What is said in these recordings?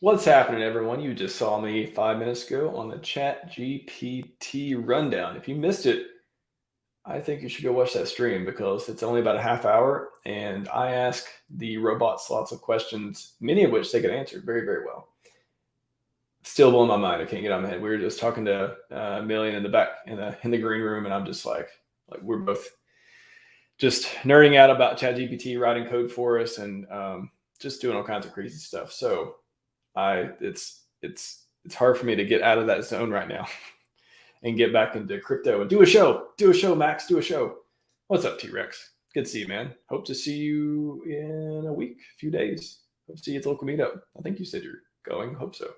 What's happening, everyone? You just saw me 5 minutes ago on the Chat GPT rundown. If you missed it, I think you should go watch that stream because it's only about a half hour, and I ask the robots lots of questions, many of which they could answer very, very well. Still blowing my mind. I can't get out of my head. We were just talking to Million in the back in the green room, and I'm just like we're both just nerding out about ChatGPT writing code for us and just doing all kinds of crazy stuff. So it's hard for me to get out of that zone right now and get back into crypto and do a show, Max, do a show. What's up, T-Rex? Good to see you, man. Hope to see you in a week, a few days. Hope to see you at the local meetup. I think you said you're going. Hope so.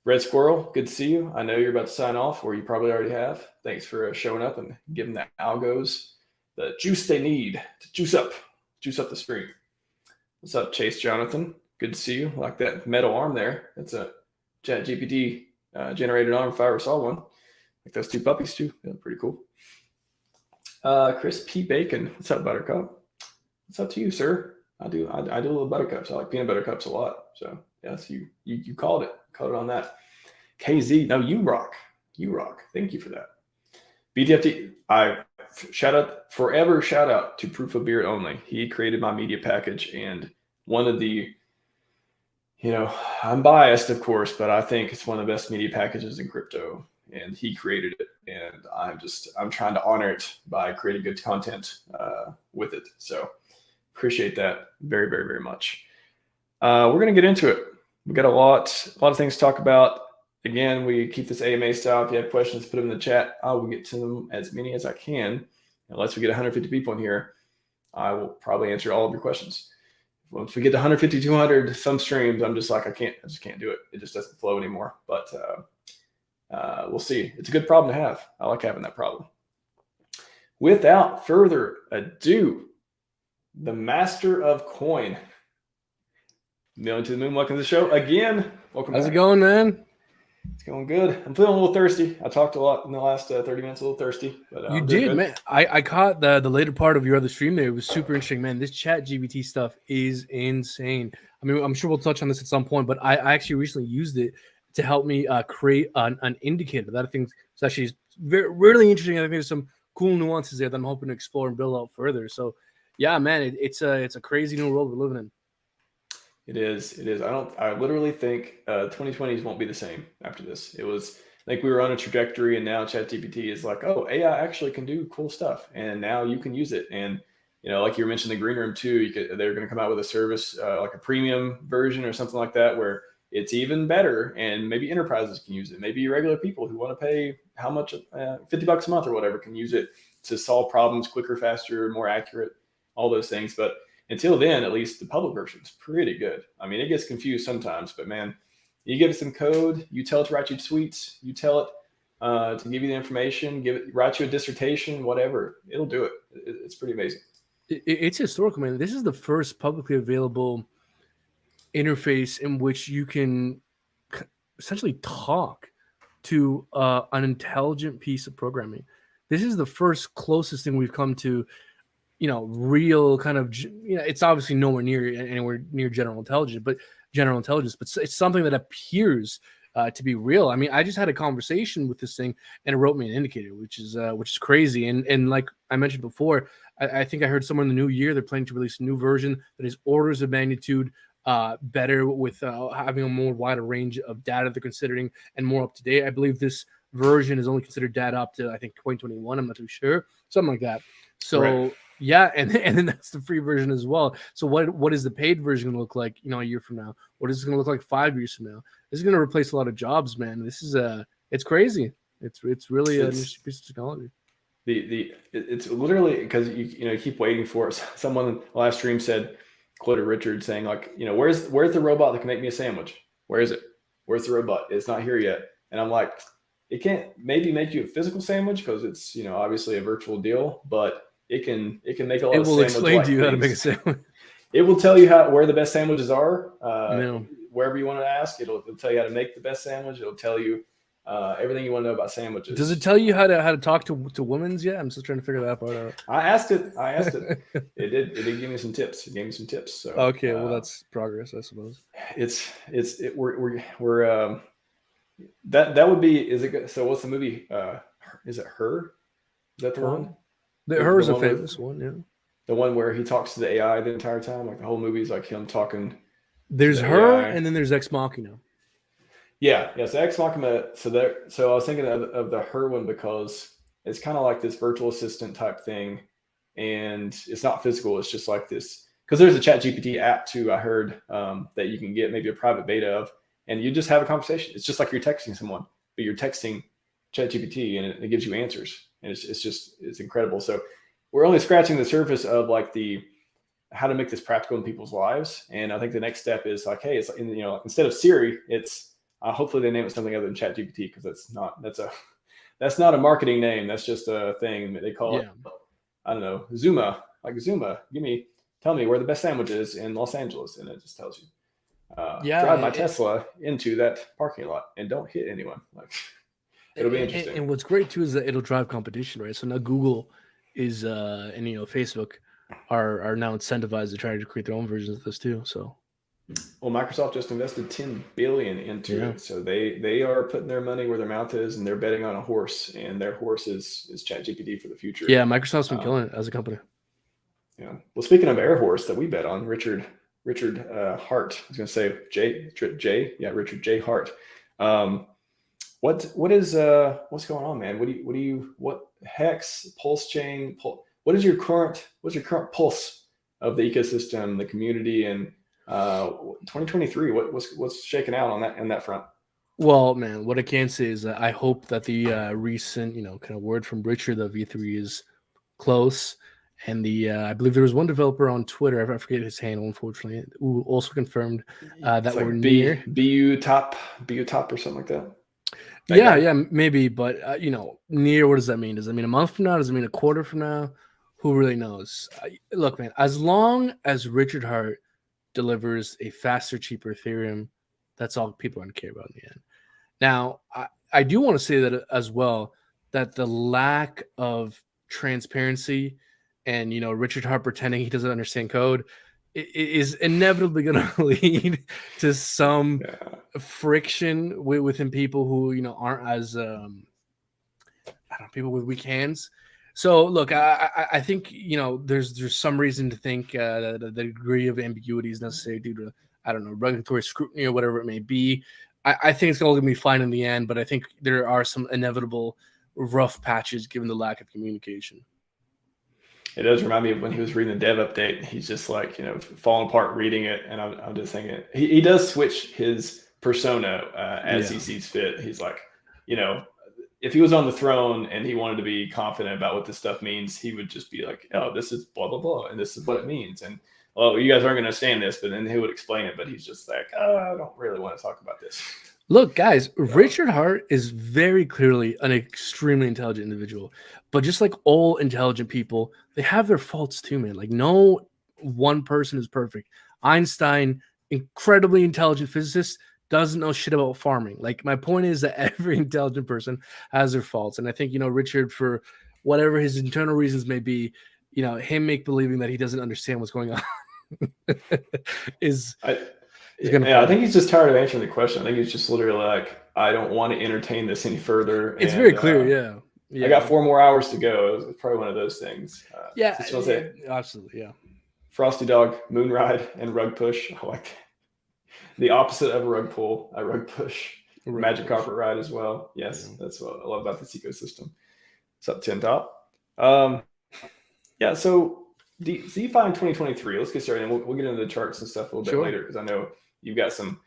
Red Squirrel, good to see you. I know you're about to sign off, or you probably already have. Thanks for showing up and giving the algos the juice they need to juice up the stream. What's up, Chase Jonathan? Good to see you. Like that metal arm there. That's a ChatGPT generated arm if I ever saw one. Like those two puppies too. They're pretty cool. Chris P. Bacon. What's up, Buttercup? What's up to you, sir? I do a little buttercups. I like peanut butter cups a lot. So yes, you called it. Called it on that. KZ. No, you rock. You rock. Thank you for that. BTFT. Shout out to Proof of Beard Only. He created my media package, and one of the, I'm biased, of course, but I think it's one of the best media packages in crypto, and he created it, and I'm trying to honor it by creating good content with it. So appreciate that very, very, very much. We're going to get into it. We got a lot of things to talk about. Again, we keep this AMA style. If you have questions, put them in the chat. I will get to them as many as I can. Unless we get 150 people in here, I will probably answer all of your questions. Once we get to 150, 200, some streams, I'm just like, I just can't do it. It just doesn't flow anymore. But we'll see. It's a good problem to have. I like having that problem. Without further ado, the master of coin. Million to the moon. Welcome to the show again. Welcome. How's it going, man? It's going good. I'm feeling a little thirsty. I talked a lot in the last 30 minutes, a little thirsty. But you did, man. I caught the later part of your other stream there. It was super interesting, man. This ChatGPT stuff is insane. I mean, I'm sure we'll touch on this at some point, but I actually recently used it to help me create an indicator that I think is actually really interesting. I think there's some cool nuances there that I'm hoping to explore and build out further. So, yeah, man, it's a crazy new world we're living in. It is. I literally think 2020s won't be the same after this. It was like we were on a trajectory, and now ChatGPT is like, oh, AI actually can do cool stuff, and now you can use it. And like you were mentioning the green room too. They're going to come out with a service like a premium version or something like that, where it's even better, and maybe enterprises can use it. Maybe regular people who want to pay how much, $50 a month or whatever, can use it to solve problems quicker, faster, more accurate, all those things. But until then, at least the public version is pretty good. I mean, it gets confused sometimes, but man, you give it some code, you tell it to write you tweets, you tell it to give you the information, write you a dissertation, whatever, it'll do it. It's pretty amazing. It's historical, man. This is the first publicly available interface in which you can essentially talk to an intelligent piece of programming. This is the first closest thing we've come to real kind of, it's obviously anywhere near general intelligence, but it's something that appears to be real. I mean, I just had a conversation with this thing, and it wrote me an indicator, which is crazy. And like I mentioned before, I think I heard somewhere in the new year they're planning to release a new version that is orders of magnitude better, with having a more wider range of data they're considering and more up to date. I believe this version is only considered data up to, I think, 2021. I'm not too sure, something like that. So. Right. Yeah, and then that's the free version as well. So what is the paid version going to look like, a year from now? What is it going to look like 5 years from now? This is going to replace a lot of jobs, man. This is it's crazy. It's really an interesting piece of technology. It's literally because you keep waiting for it. Someone last stream quoted Richard saying like, where's the robot that can make me a sandwich? Where is it? Where's the robot? It's not here yet. And I'm like, it can't maybe make you a physical sandwich because it's obviously a virtual deal, but it can make a lot of sandwiches. It will explain to you how to make a sandwich. It will tell you where the best sandwiches are. Wherever you want to ask, it'll tell you how to make the best sandwich. It'll tell you everything you want to know about sandwiches. Does it tell you how to talk to women's yet? I'm still trying to figure that part out. I asked it. It did give me some tips. It gave me some tips. So okay, well that's progress, I suppose. We're that would be, is it good? So what's the movie? Is it Her? Is that the one? Her is a famous one, yeah. The one where he talks to the AI the entire time, like the whole movie's like him talking. There's Her, AI. And then there's Ex Machina. Yeah. So Ex Machina. So I was thinking of the Her one because it's kind of like this virtual assistant type thing, and it's not physical. It's just like this, because there's a ChatGPT app too. I heard that you can get maybe a private beta of, and you just have a conversation. It's just like you're texting someone, but you're texting ChatGPT, and it gives you answers, and it's incredible. So we're only scratching the surface of like how to make this practical in people's lives. And I think the next step is like, hey, it's instead of Siri, it's hopefully they name it something other than ChatGPT, because that's not a marketing name. That's just a thing they call it. I don't know, Zuma, tell me where the best sandwich is in Los Angeles, and it just tells you. Drive my Tesla into that parking lot and don't hit anyone. Like, it'll be interesting. And what's great too is that it'll drive competition, right? So now Google is and Facebook are now incentivized to try to create their own versions of this too. So, well, Microsoft just invested $10 billion into it, so they are putting their money where their mouth is, and they're betting on a horse, and their horse is ChatGPT for the future. Yeah, Microsoft's been killing it as a company. Yeah. Well, speaking of Air Horse that we bet on, Richard Hart. I was going to say J. Yeah, Richard J. Hart. What's going on, man? What HEX, PulseChain, what's your current pulse of the ecosystem, the community, and 2023? What's shaking out on that front? Well, man, what I can say is that I hope that the recent, kind of word from Richard of V3 is close. And I believe there was one developer on Twitter, I forget his handle, unfortunately, who also confirmed that like we're near. BU top or something like that. Yeah, maybe. But, near, what does that mean? Does that mean a month from now? Does it mean a quarter from now? Who really knows? Look, man, as long as Richard Hart delivers a faster, cheaper Ethereum, that's all people are going to care about in the end. Now, I do want to say that as well, that the lack of transparency and Richard Hart pretending he doesn't understand code is inevitably going to lead to some friction within people who aren't as people with weak hands. So look, I think there's some reason to think that the degree of ambiguity is necessary due to regulatory scrutiny or whatever it may be. I think it's all going to be fine in the end, but I think there are some inevitable rough patches given the lack of communication. It does remind me of when he was reading the dev update. He's just like, falling apart reading it. And I'm just thinking, he does switch his persona as he sees fit. He's like, if he was on the throne and he wanted to be confident about what this stuff means, he would just be like, oh, this is blah, blah, blah. And this is what it means. And, well, you guys aren't going to understand this, but then he would explain it. But he's just like, oh, I don't really want to talk about this. Look, guys, Richard Hart is very clearly an extremely intelligent individual. But just like all intelligent people, they have their faults too, man. Like, no one person is perfect. Einstein, incredibly intelligent physicist, doesn't know shit about farming. Like, my point is that every intelligent person has their faults. And I think, Richard, for whatever his internal reasons may be, him believing that he doesn't understand what's going on I think he's just tired of answering the question. I think he's just literally like, I don't want to entertain this any further. It's very clear, yeah. I got 4 more hours to go. It's probably one of those things. Absolutely, yeah. Frosty Dog, Moon Ride, and Rug Push. I like that. The opposite of a rug pull, a rug push. Magic Carpet Ride as well. Yes, that's what I love about this ecosystem. What's up, Tim Top? So DeFi in 2023. Let's get started, and we'll get into the charts and stuff a little bit later, because I know you've got some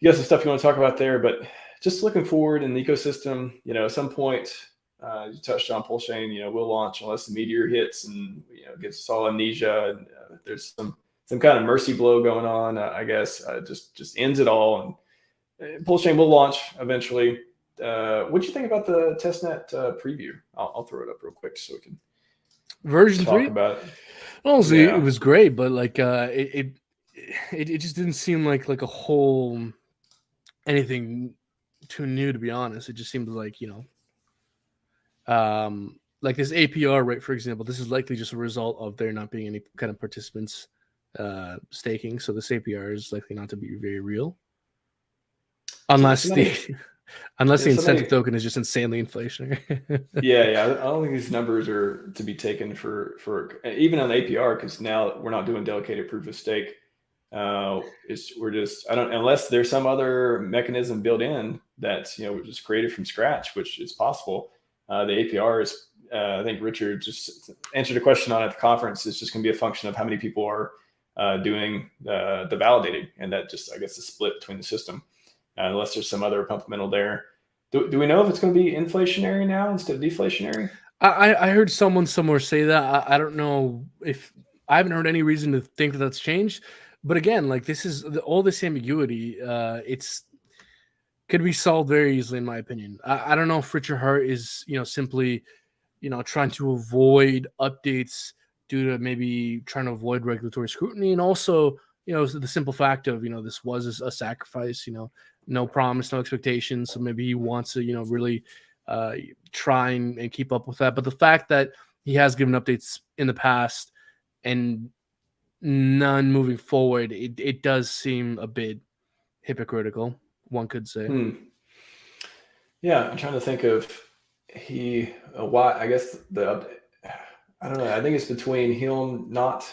stuff you want to talk about there. But just looking forward in the ecosystem, at some point, you touched on PulseChain. We'll launch unless the meteor hits and gets us all amnesia. And there's some kind of mercy blow going on. I guess just ends it all. And PulseChain will launch eventually. What do you think about the testnet preview? I'll throw it up real quick so we can version talk 3 about it. Honestly, it was great, but like it just didn't seem like a whole anything too new to be honest. It just seems like like this APR rate, for example. This is likely just a result of there not being any kind of participants staking. So this APR is likely not to be very real, unless somebody, unless the somebody, incentive token is just insanely inflationary. yeah. I don't think these numbers are to be taken for even on APR, because now we're not doing dedicated proof of stake. We're just, I don't, unless there's some other mechanism built in that just created from scratch, which is possible. The APR is, I think Richard just answered a question on at the conference. It's just going to be a function of how many people are doing the validating, and that just, I guess, is split between the system, unless there's some other fundamental there. Do we know if it's going to be inflationary now instead of deflationary? I heard someone somewhere say that. I don't know if I haven't heard any reason to think that that's changed. But again, like this is all this ambiguity. It's could be solved very easily, in my opinion. I don't know if Richard Hart is simply trying to avoid updates due to maybe trying to avoid regulatory scrutiny, and also the simple fact of this was a sacrifice. No promise, no expectations. So maybe he wants to really try and keep up with that. But the fact that he has given updates in the past and none moving forward, it does seem a bit hypocritical, one could say. Yeah, I'm trying to think of why. I guess I don't know. I think it's between him not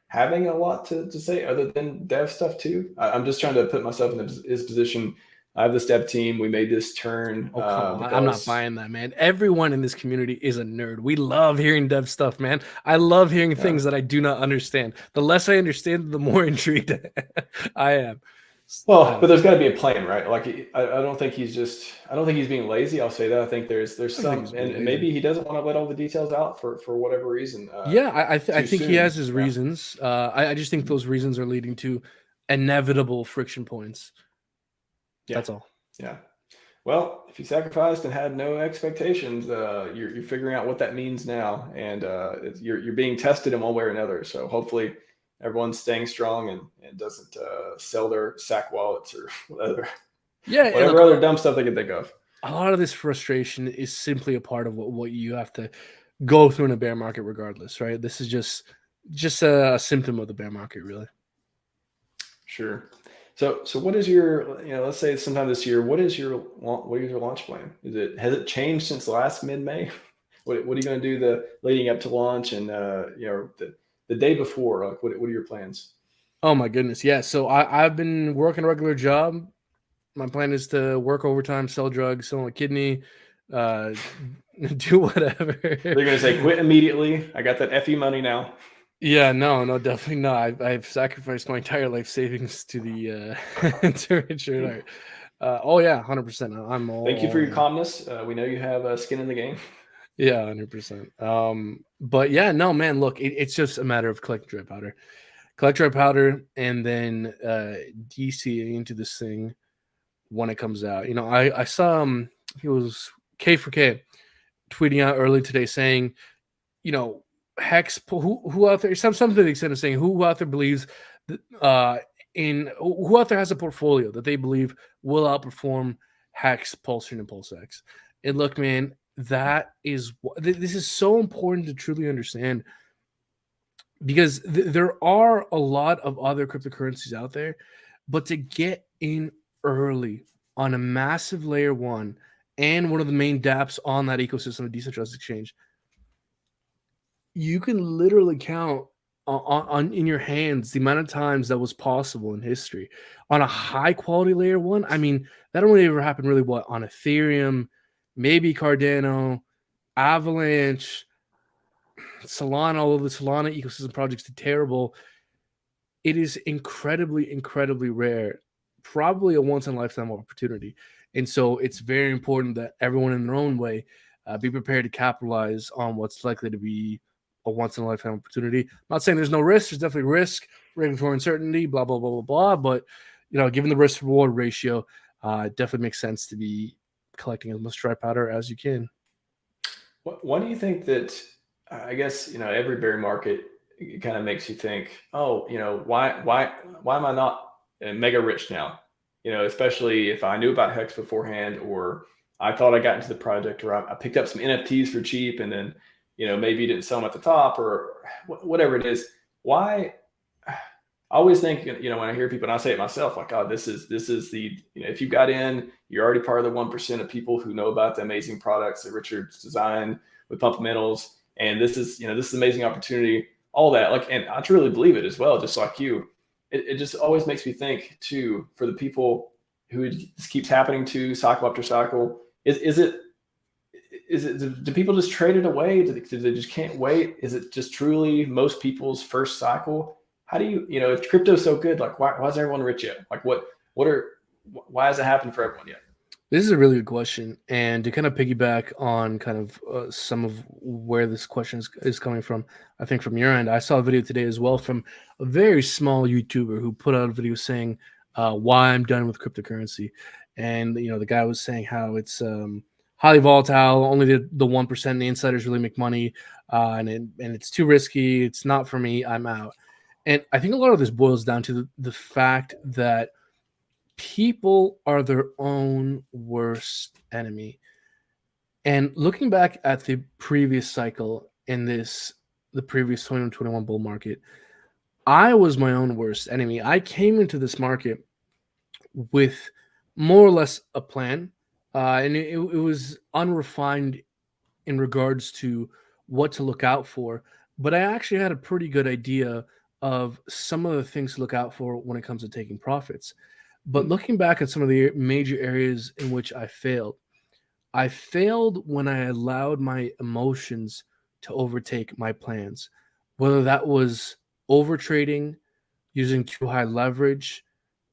having a lot to say other than dev stuff too. I'm just trying to put myself in his position. I have this dev team. We made this turn. Oh, come on. I'm not buying that, man. Everyone in this community is a nerd. We love hearing dev stuff, man. I love hearing things that I do not understand. The less I understand, the more intrigued I am. Well, but there's got to be a plan, right? Like I don't think he's being lazy. I'll say that. I think there's some, and maybe he doesn't want to let all the details out for whatever reason. Yeah, I think he has his reasons. I just think those reasons are leading to inevitable friction points. Yeah. That's all. Yeah. Well, if you sacrificed and had no expectations, you're figuring out what that means now, and you're being tested in one way or another. So hopefully everyone's staying strong and doesn't sell their sack wallets or whatever. Yeah, whatever other dumb stuff they can think of. A lot of this frustration is simply a part of what you have to go through in a bear market, regardless, right? This is just a symptom of the bear market, really. Sure. So what is your, let's say sometime this year, what is your launch plan? Has it changed since last mid-May? What are you going to do leading up to launch and the day before? Like what are your plans? Oh my goodness, yeah. So I've been working a regular job. My plan is to work overtime, sell drugs, sell my kidney, do whatever. They're going to say quit immediately. I got that FE money now. Yeah, no, definitely not. I've sacrificed my entire life savings to the to Richard Hart. Oh yeah, 100%. I'm all. Thank you for your calmness. We know you have skin in the game. Yeah, 100%. But yeah, no, man. Look, it's just a matter of collect dry powder, and then DC into this thing when it comes out. I saw he was K4K tweeting out early today saying, HEX, who out there, something to the extent of saying who out there believes that who out there has a portfolio that they believe will outperform HEX, PulseChain, and PulseX. And look, man, this is so important to truly understand, because there are a lot of other cryptocurrencies out there, but to get in early on a massive layer one and one of the main dApps on that ecosystem of decentralized exchange, you can literally count on in your hands the amount of times that was possible in history on a high quality layer one. I mean, that only ever happened really on Ethereum, maybe Cardano, Avalanche, Solana. Although the Solana ecosystem projects did terrible, it is incredibly, incredibly rare, probably a once in a lifetime opportunity. And so it's very important that everyone in their own way be prepared to capitalize on what's likely to be a once in a lifetime opportunity. I'm not saying there's no risk. There's definitely risk, regulatory uncertainty, blah, blah, blah, blah, blah. But, given the risk reward ratio, it definitely makes sense to be collecting as much dry powder as you can. Why do you think that, I guess, every bear market kind of makes you think, oh, why am I not mega rich now? especially if I knew about HEX beforehand, or I thought I got into the project, or I picked up some NFTs for cheap, and then, maybe you didn't sell them at the top, or whatever it is. Why? I always think, when I hear people, and I say it myself, like, oh, this is the, if you got in, you're already part of the 1% of people who know about the amazing products that Richard's designed with Pumpamentals, and this is an amazing opportunity, all that, like, and I truly believe it as well, just like you. It just always makes me think too, for the people who this keeps happening to cycle after cycle, is it do people just trade it away? Do they just can't wait? Is it just truly most people's first cycle? How do you, if crypto's so good, like, why is everyone rich yet? Like, why has it happened for everyone yet? This is a really good question, and to kind of piggyback on kind of some of where this question is coming from, I think from your end, I saw a video today as well from a very small YouTuber who put out a video saying why I'm done with cryptocurrency, and the guy was saying how it's highly volatile, only the 1%, the insiders really make money, and it's too risky, it's not for me, I'm out. And I think a lot of this boils down to the fact that people are their own worst enemy. And looking back at the previous cycle in the previous 2021 bull market, I was my own worst enemy. I came into this market with more or less a plan, and it was unrefined in regards to what to look out for. But I actually had a pretty good idea of some of the things to look out for when it comes to taking profits. But looking back at some of the major areas in which I failed when I allowed my emotions to overtake my plans, whether that was over trading, using too high leverage,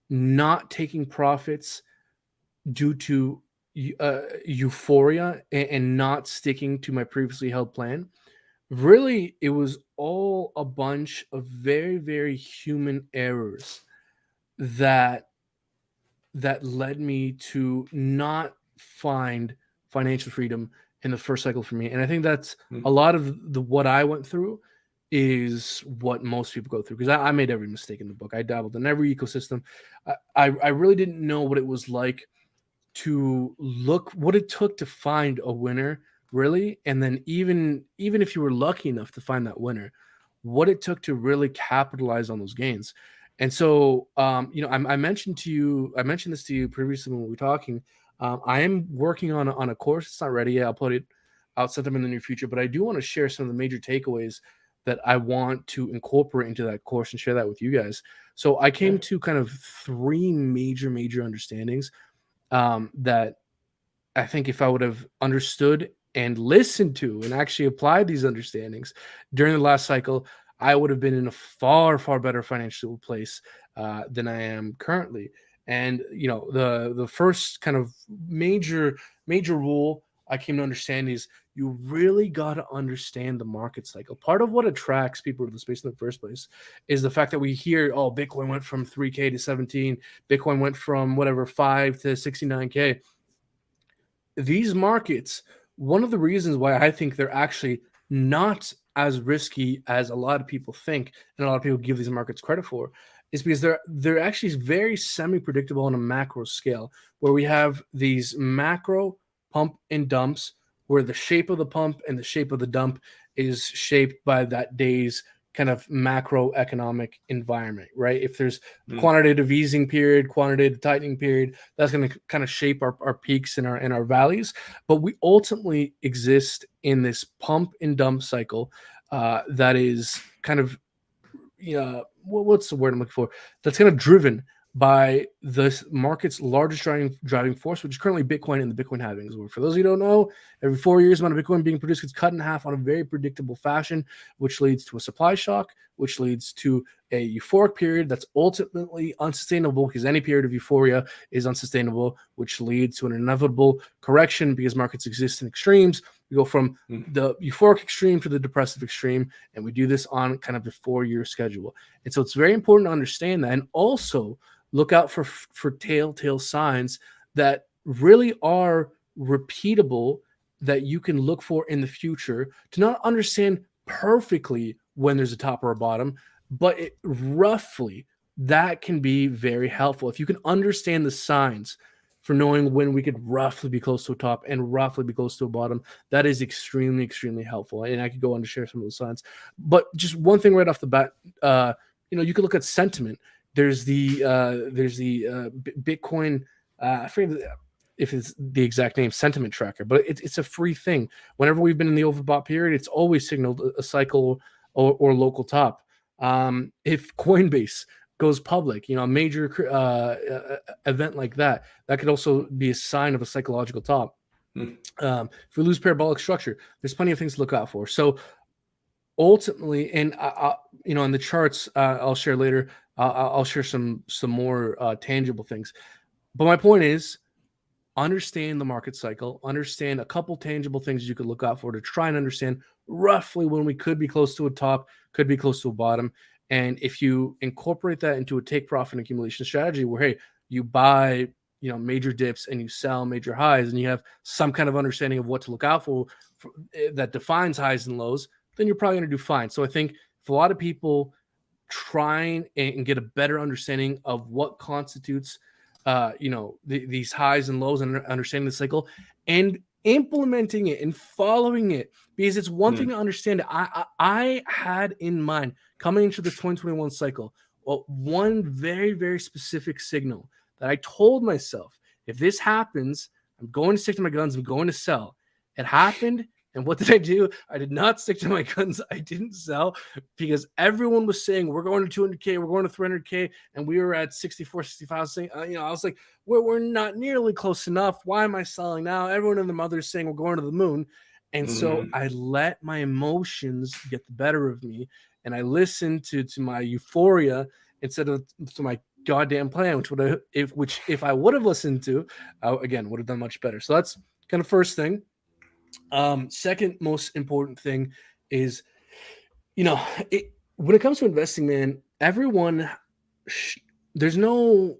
not taking profits due to euphoria, and not sticking to my previously held plan. Really, it was all a bunch of very, very human errors that led me to not find financial freedom in the first cycle for me. And I think that's a lot of what I went through is what most people go through, because I made every mistake in the book. I dabbled in every ecosystem. I really didn't know what it was like to look, what it took to find a winner, really. And then even if you were lucky enough to find that winner, what it took to really capitalize on those gains. And so, I mentioned this to you previously when we were talking. I am working on a course. It's not ready yet. I'll set them in the near future. But I do want to share some of the major takeaways that I want to incorporate into that course and share that with you guys. So I came to kind of three major understandings that I think if I would have understood and listened to and actually applied these understandings during the last cycle, I would have been in a far better financial place than I am currently. And the first kind of major rule I came to understand is you really got to understand the market cycle. Part of what attracts people to the space in the first place is the fact that we hear, oh, Bitcoin went from 3K to 17, Bitcoin went from whatever 5 to 69K. These markets, one of the reasons why I think they're actually not as risky as a lot of people think, and a lot of people give these markets credit for, is because they're actually very semi-predictable on a macro scale, where we have these macro pump and dumps, where the shape of the pump and the shape of the dump is shaped by that day's kind of macroeconomic environment, right? If there's quantitative easing period, quantitative tightening period, that's going to kind of shape our peaks and our valleys. But we ultimately exist in this pump and dump cycle that is kind of, what's the word I'm looking for? That's kind of driven by the market's largest driving force, which is currently Bitcoin and the Bitcoin halvings. For those of you who don't know, every 4 years, the amount of Bitcoin being produced gets cut in half on a very predictable fashion, which leads to a supply shock, which leads to a euphoric period that's ultimately unsustainable, because any period of euphoria is unsustainable, which leads to an inevitable correction because markets exist in extremes. We go from the euphoric extreme to the depressive extreme, and we do this on kind of a 4-year schedule. And so it's very important to understand that, and also look out for telltale signs that really are repeatable, that you can look for in the future, to not understand perfectly when there's a top or a bottom, but it roughly that can be very helpful. If you can understand the signs for knowing when we could roughly be close to a top and roughly be close to a bottom, that is extremely, extremely helpful. And I could go on to share some of those signs. But just one thing right off the bat, you could look at sentiment. There's the Bitcoin. I forget if it's the exact name, sentiment tracker, but it's a free thing. Whenever we've been in the overbought period, it's always signaled a cycle or local top. If Coinbase goes public, a major event like that could also be a sign of a psychological top. If we lose parabolic structure, there's plenty of things to look out for. So ultimately, and in the charts I'll share later, I'll share some more tangible things. But my point is, understand the market cycle, understand a couple tangible things you could look out for to try and understand roughly when we could be close to a top, could be close to a bottom. And if you incorporate that into a take profit accumulation strategy where, hey, you buy, major dips and you sell major highs, and you have some kind of understanding of what to look out for that defines highs and lows, then you're probably going to do fine. So I think if a lot of people try and get a better understanding of what constitutes these highs and lows and understanding the cycle and implementing it and following it, because it's one thing to understand it. I had in mind coming into this 2021 cycle, one very, very specific signal that I told myself, if this happens, I'm going to stick to my guns, I'm going to sell. It happened. And what did I do? I did not stick to my guns. I didn't sell because everyone was saying, we're going to 200K, we're going to 300K, and we were at 64, 65. Saying, I was like, we're not nearly close enough. Why am I selling now? Everyone and their mother is saying we're going to the moon. And so I let my emotions get the better of me, and I listened to my euphoria instead of to my goddamn plan, which if I would have listened to, again, would have done much better. So that's kind of first thing. Second most important thing is, when it comes to investing, man, everyone, there's no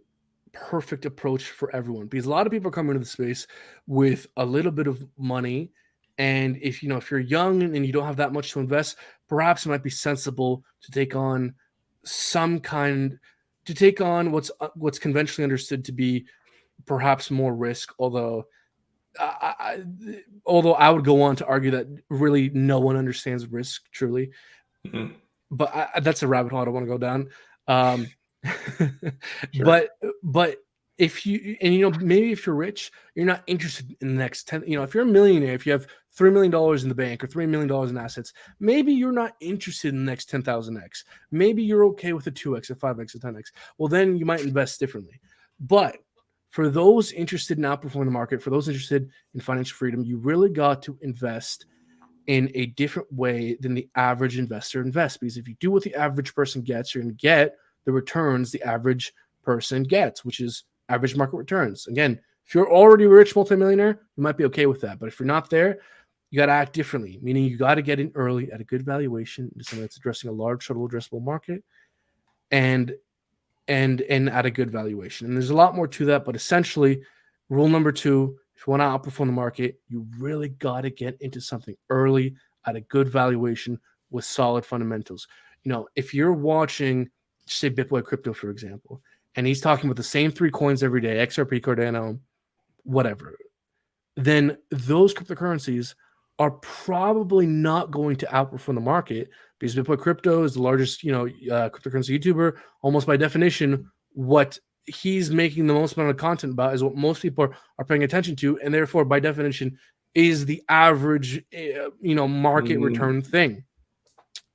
perfect approach for everyone, because a lot of people are coming into the space with a little bit of money. And if you're young and you don't have that much to invest, perhaps it might be sensible to take on what's conventionally understood to be perhaps more risk, although I would go on to argue that really no one understands risk truly. But that's a rabbit hole I don't want to go down. Sure. But if maybe if you're rich, you're not interested in the next 10. If you're a millionaire, if you have $3 million in the bank or $3 million in assets, maybe you're not interested in the next 10,000x. Maybe you're okay with a 2x, a 5x, a 10x. Well, then you might invest differently. But for those interested in outperforming the market, for those interested in financial freedom, you really got to invest in a different way than the average investor invests. Because if you do what the average person gets, you're going to get the returns the average person gets, which is average market returns. Again, if you're already a rich multimillionaire, you might be okay with that. But if you're not there, you got to act differently, meaning you got to get in early at a good valuation into something that's addressing a large total addressable market and at a good valuation. And there's a lot more to that, but essentially, rule number 2, if you want to outperform the market, you really got to get into something early at a good valuation with solid fundamentals. If you're watching, say, Bitboy Crypto, for example, and he's talking about the same 3 coins every day, XRP, Cardano, whatever, then those cryptocurrencies are probably not going to outperform the market, because Bitboy Crypto is the largest, cryptocurrency YouTuber. Almost by definition, what he's making the most amount of content about is what most people are paying attention to, and therefore, by definition, is the average, market return thing.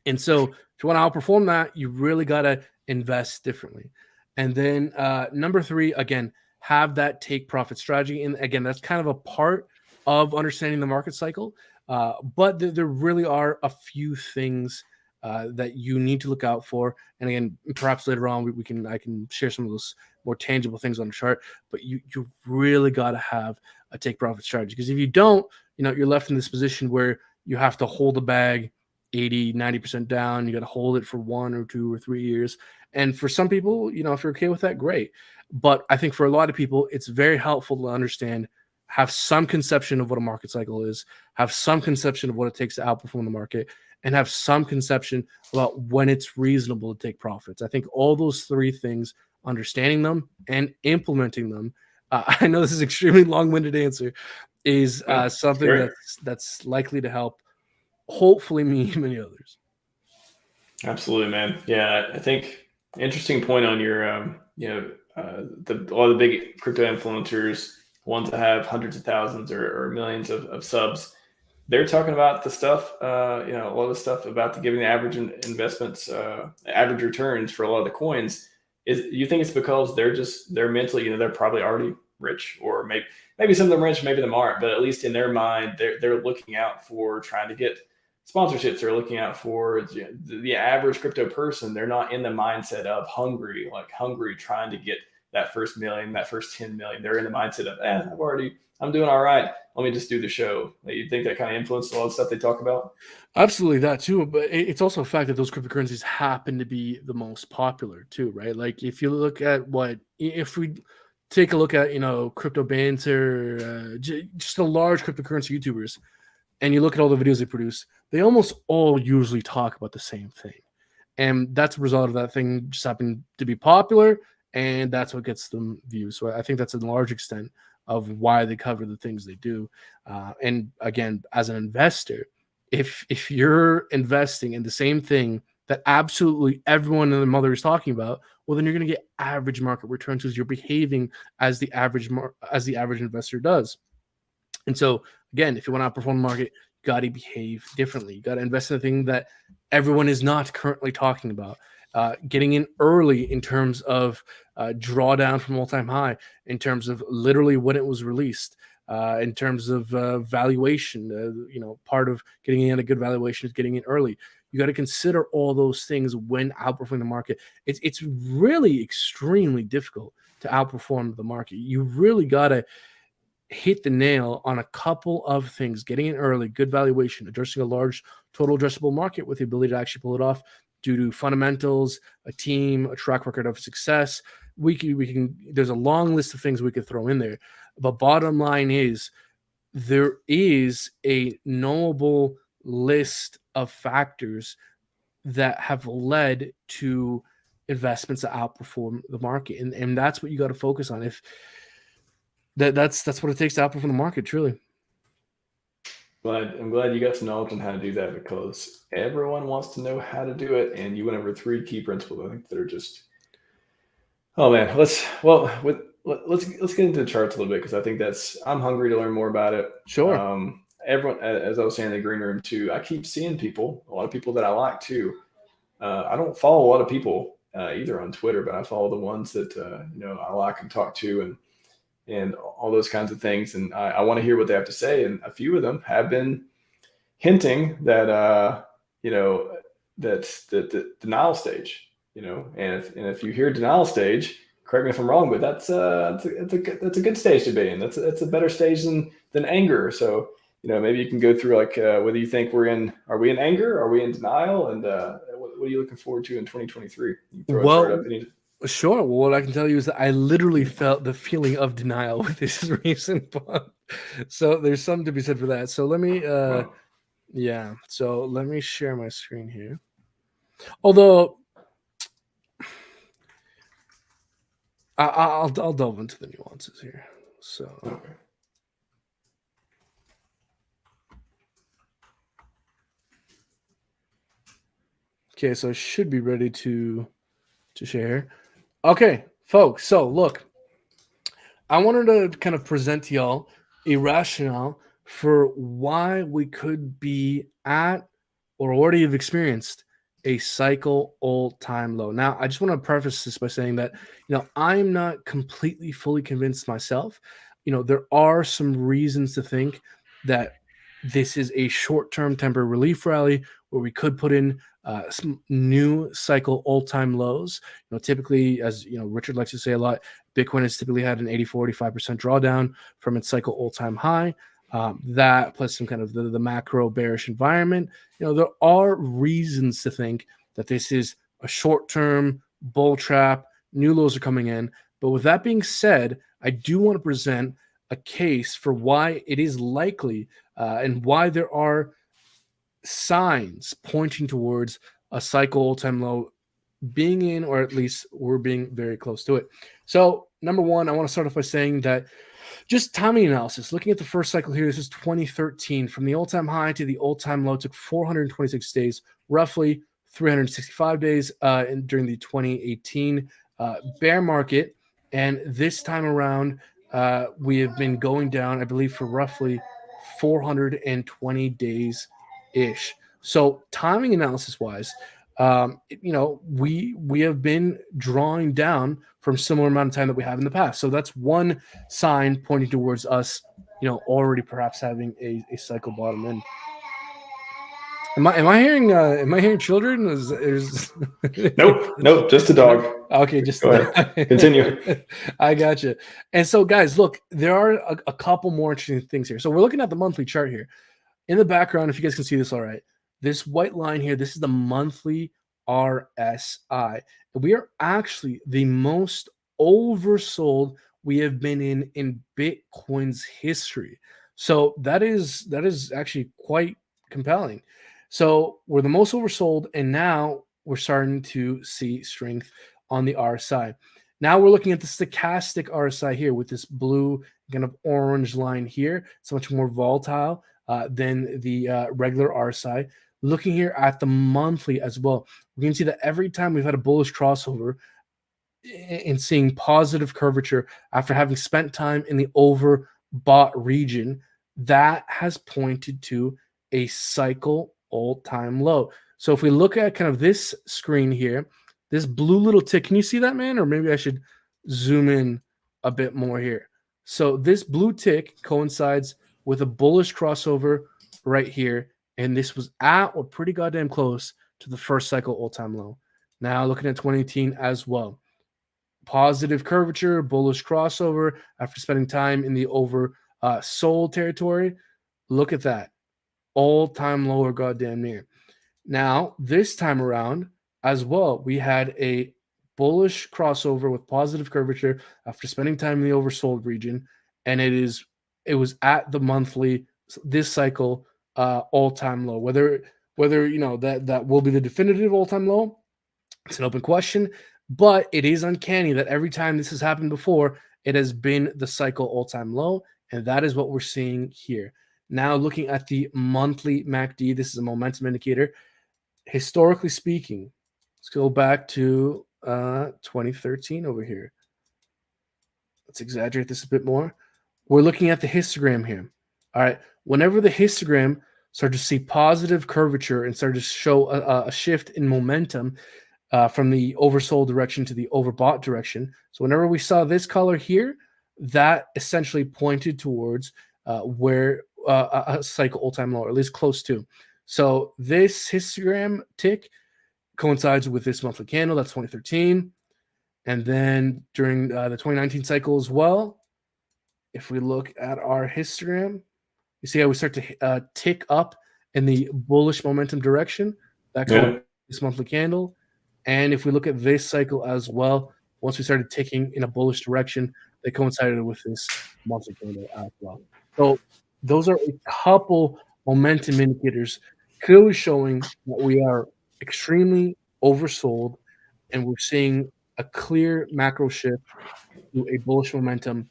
And so, if you want to outperform that, you really got to invest differently. And then number 3, again, have that take profit strategy. And again, that's kind of a part of understanding the market cycle. But there really are a few things that you need to look out for. And again, perhaps later on I can share some of those more tangible things on the chart. But you really got to have a take profit strategy, because if you don't, you're left in this position where you have to hold the bag 80, 90% down. You got to hold it for 1 or 2 or 3 years. And for some people, if you're okay with that, great. But I think for a lot of people, it's very helpful to understand, have some conception of what a market cycle is, have some conception of what it takes to outperform the market, and have some conception about when it's reasonable to take profits. I think all those three things, understanding them and implementing them, I know this is an extremely long-winded answer, is something that's likely to help, hopefully, me and many others. Absolutely, man. Yeah, I think interesting point on your, a lot of the big crypto influencers, ones that have hundreds of thousands or millions of subs. They're talking about the stuff, a lot of the stuff about giving the average investments, average returns for a lot of the coins. You think it's because they're mentally, they're probably already rich, or maybe some of them rich, maybe them aren't, but at least in their mind, they're looking out for trying to get sponsorships. They're looking out for the average crypto person. They're not in the mindset of hungry, trying to get that first million, that first 10 million. They're in the mindset of, I'm doing all right. Let me just do the show. You think that kind of influenced a lot of stuff they talk about? Absolutely, that too. But it's also a fact that those cryptocurrencies happen to be the most popular too, right? Like if you look at if we take a look at, crypto banter, just the large cryptocurrency YouTubers, and you look at all the videos they produce, they almost all usually talk about the same thing. And that's a result of that thing just happening to be popular, and that's what gets them views. So I think that's a large extent of why they cover the things they do. And again, as an investor, if you're investing in the same thing that absolutely everyone and their mother is talking about, well, then you're going to get average market returns because you're behaving as the average investor does. And so, again, if you want to outperform the market, you got to behave differently. You got to invest in a thing that everyone is not currently talking about. Getting in early in terms of drawdown from all-time high, in terms of literally when it was released, in terms of valuation. Part of getting in a good valuation is getting in early. You got to consider all those things when outperforming the market. It's really extremely difficult to outperform the market. You really got to hit the nail on a couple of things: getting in early, good valuation, addressing a large total addressable market with the ability to actually pull it off due to fundamentals, a team, a track record of success. We can. There's a long list of things we could throw in there, but bottom line is there is a knowable list of factors that have led to investments that outperform the market, and that's what you got to focus on. If that's what it takes to outperform the market, truly. I'm glad you got some knowledge on how to do that, because everyone wants to know how to do it, and you went over 3 key principles. I think that are just, oh man. Let's get into the charts a little bit, because I think I'm hungry to learn more about it. Sure. Everyone, as I was saying in the green room too, I keep seeing a lot of people that I like too. I don't follow a lot of people either on Twitter, but I follow the ones that I like and talk to, and all those kinds of things. And I want to hear what they have to say. And a few of them have been hinting that, that's the denial stage, and if you hear denial stage, correct me if I'm wrong, but that's a good stage to be in. That's a better stage than anger. So, maybe you can go through whether you think are we in anger? Are we in denial? And what are you looking forward to in 2023? You throw a chart up and Sure. Well, what I can tell you is that I literally felt the feeling of denial with this recent bump. So there's something to be said for that. So let me, So let me share my screen here. Although I'll delve into the nuances here. So. Okay. Okay, so I should be ready to share. Okay, folks. So look, I wanted to kind of present to y'all a rationale for why we could be at or already have experienced a cycle all-time low. Now, I just want to preface this by saying that, I'm not completely fully convinced myself. There are some reasons to think that this is a short-term temporary relief rally where we could put in some new cycle all-time lows. Typically, as Richard likes to say a lot, Bitcoin has typically had an 84-85% drawdown from its cycle all-time high. That plus some kind of the macro bearish environment. There are reasons to think that this is a short-term bull trap. New lows are coming in. But with that being said, I do want to present a case for why it is likely and why there are signs pointing towards a cycle all-time low being in, or at least we're being very close to it. So number one, I want to start off by saying that just timing analysis, looking at the first cycle here, this is 2013. From the all-time high to the all-time low took 426 days, roughly 365 days during the 2018 bear market. And this time around, we have been going down, I believe, for roughly 420 days-ish. So timing analysis-wise, we have been drawing down from similar amount of time that we have in the past. So that's one sign pointing towards us, already perhaps having a cycle bottom in. Am I hearing children? Nope, just a dog. Okay, just go ahead. Continue. I gotcha. And so, guys, look, there are a couple more interesting things here. So we're looking at the monthly chart here. In the background, if you guys can see this, all right, this white line here, this is the monthly RSI. And we are actually the most oversold we have been in Bitcoin's history. So that is actually quite compelling. So we're the most oversold, and now we're starting to see strength on the RSI. Now we're looking at the stochastic RSI here with this blue kind of orange line here. It's much more volatile than the regular RSI. Looking here at the monthly as well, we can see that every time we've had a bullish crossover and seeing positive curvature after having spent time in the overbought region, that has pointed to a cycle all-time low. So if we look at kind of this screen here, this blue little tick, can you see that, man? Or maybe I should zoom in a bit more here. So this blue tick coincides with a bullish crossover right here, and this was at or pretty goddamn close to the first cycle all-time low. Now looking at 2018 as well. Positive curvature, bullish crossover after spending time in the oversold territory. Look at that. All-time low or goddamn near. Now, this time around as well, we had a bullish crossover with positive curvature after spending time in the oversold region, and it was at the monthly this cycle all-time low. Whether that will be the definitive all-time low, it's an open question, but it is uncanny that every time this has happened before, it has been the cycle all-time low, and that is what we're seeing here. Now looking at the monthly MACD, this is a momentum indicator. Historically speaking, let's go back to 2013 over here. Let's exaggerate this a bit more. We're looking at the histogram here. All right. Whenever the histogram started to see positive curvature and started to show a shift in momentum from the oversold direction to the overbought direction. So whenever we saw this color here, that essentially pointed towards where a cycle all-time low, or at least close to. So this histogram tick coincides with this monthly candle. That's 2013. And then during the 2019 cycle as well, if we look at our histogram, you see how we start to tick up in the bullish momentum direction. That comes this monthly candle. And if we look at this cycle as well, once we started ticking in a bullish direction, they coincided with this monthly candle as well. So those are a couple momentum indicators clearly showing that we are extremely oversold, and we're seeing a clear macro shift to a bullish momentum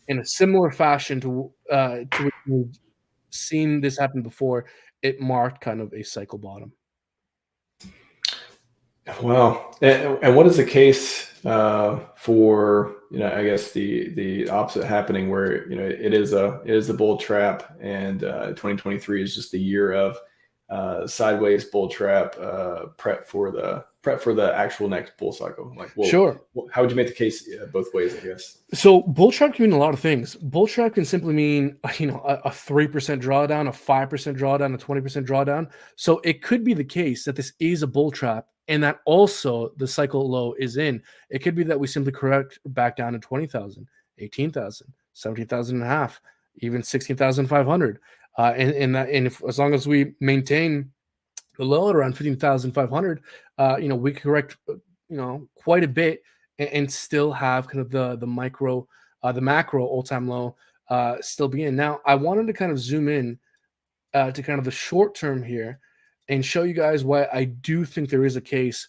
in a similar fashion to which we've seen this happen before. It marked kind of a cycle bottom. Wow. And what is the case for, I guess the opposite happening, where, it is a bull trap, and 2023 is just the year of sideways bull trap, prep for the actual next bull cycle? Like, well, sure. How would you make the case both ways, I guess? So bull trap can mean a lot of things. Bull trap can simply mean, a 3% drawdown, a 5% drawdown, a 20% drawdown. So it could be the case that this is a bull trap, and that also the cycle low is in. It could be that we simply correct back down to 20,000, 18,000, 17,000 and a half, even 16,500. And if, as long as we maintain the low at around 15,500, we correct, quite a bit, and still have kind of the macro all-time low still be in. Now, I wanted to kind of zoom in to kind of the short term here, and show you guys why I do think there is a case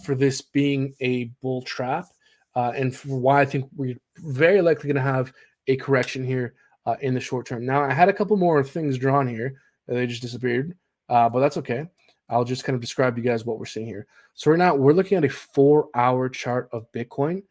for this being a bull trap, and for why I think we're very likely going to have a correction here in the short term. Now, I had a couple more things drawn here. They just disappeared, but that's okay. I'll just kind of describe to you guys what we're seeing here. So right now, we're looking at a 4-hour chart of Bitcoin.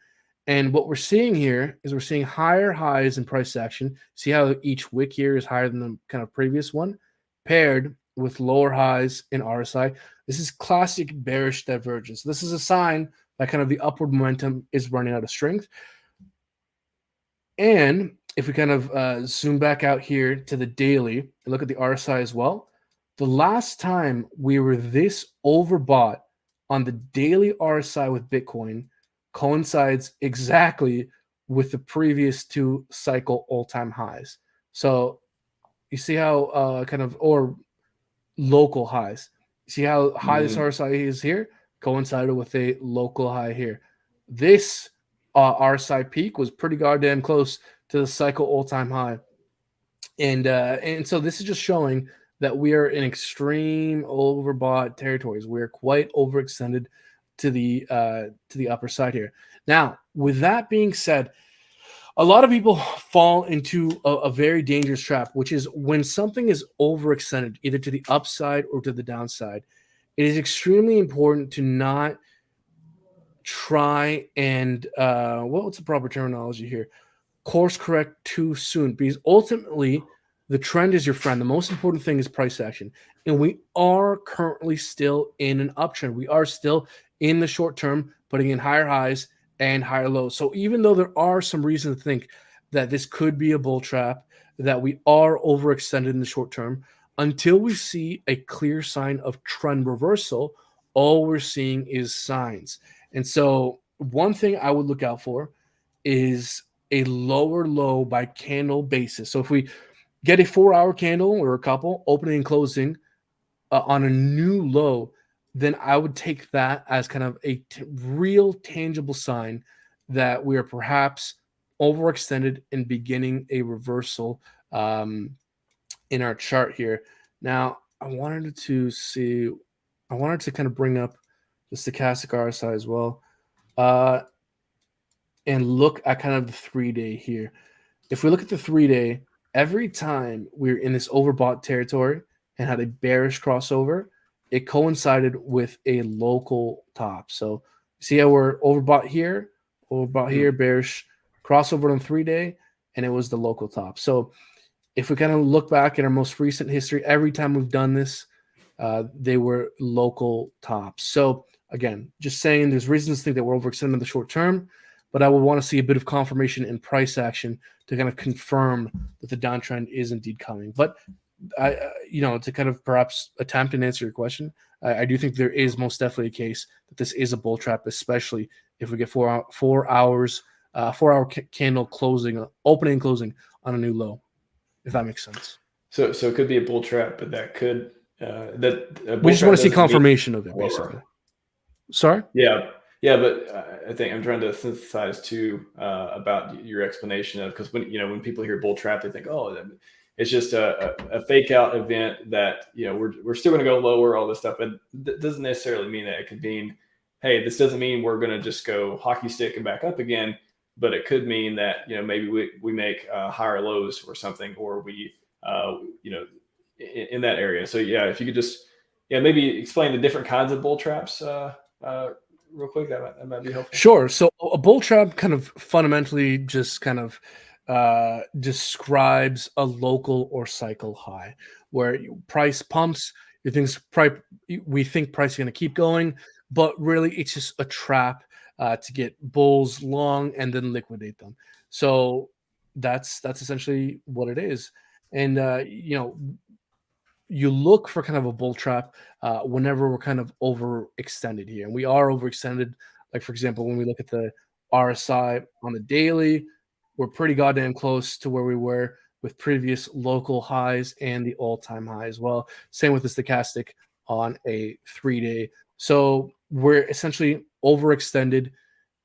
And what we're seeing here is we're seeing higher highs in price action. See how each wick here is higher than the kind of previous one, paired with lower highs in RSI. This is classic bearish divergence. This is a sign that kind of the upward momentum is running out of strength. And if we kind of zoom back out here to the daily and look at the RSI as well, the last time we were this overbought on the daily RSI with Bitcoin coincides exactly with the previous 2 cycle all-time highs. So you see how or local highs. See how high this RSI is here? Coincided with a local high here. This RSI peak was pretty goddamn close to the cycle all-time high. And so this is just showing that we are in extreme overbought territories. We're quite overextended to the upper side here. Now, with that being said, a lot of people fall into a very dangerous trap, which is when something is overextended, either to the upside or to the downside. It is extremely important to not try and what's the proper terminology here? Course correct too soon, because ultimately the trend is your friend. The most important thing is price action, and we are currently still in an uptrend. We are still in the short term putting in higher highs and higher lows. So even though there are some reasons to think that this could be a bull trap, that we are overextended in the short term, until we see a clear sign of trend reversal, all we're seeing is signs. And so one thing I would look out for is a lower low by candle basis. So if we get a 4-hour candle or a couple opening and closing on a new low, then I would take that as kind of a real tangible sign that we are perhaps overextended and beginning a reversal in our chart here. Now, I wanted to kind of bring up the stochastic RSI as well, and look at kind of the 3-day here. If we look at the 3-day, every time we're in this overbought territory and had a bearish crossover, it coincided with a local top. So see how we're overbought here, bearish crossover on 3-day, and it was the local top. So if we kind of look back at our most recent history, every time we've done this, they were local tops. So again, just saying there's reasons to think that we're overextended in the short term, but I would want to see a bit of confirmation in price action to kind of confirm that the downtrend is indeed coming. But to kind of perhaps attempt and answer your question, I do think there is most definitely a case that this is a bull trap, especially if we get 4-hour candle closing, opening and closing on a new low, if that makes sense. So it could be a bull trap, but that could we just want to see confirmation of it, basically. Sorry? Yeah, but I think I'm trying to synthesize too about your explanation of, because when people hear bull trap, they think, oh, it's just a fake out event that we're still going to go lower, all this stuff, but that doesn't necessarily mean that. It could mean, hey, this doesn't mean we're going to just go hockey stick and back up again, but it could mean that maybe we make higher lows or something, or we in that area. So yeah, if you could just maybe explain the different kinds of bull traps real quick, that might be helpful. Sure. So a bull trap kind of fundamentally just kind of describes a local or cycle high where price pumps. We think price is going to keep going, but really it's just a trap to get bulls long and then liquidate them. So that's essentially what it is. And you look for kind of a bull trap whenever we're kind of overextended here, and we are overextended. Like for example, when we look at the RSI on the daily, we're pretty goddamn close to where we were with previous local highs and the all-time high as well. Same with the stochastic on a 3-day. So we're essentially overextended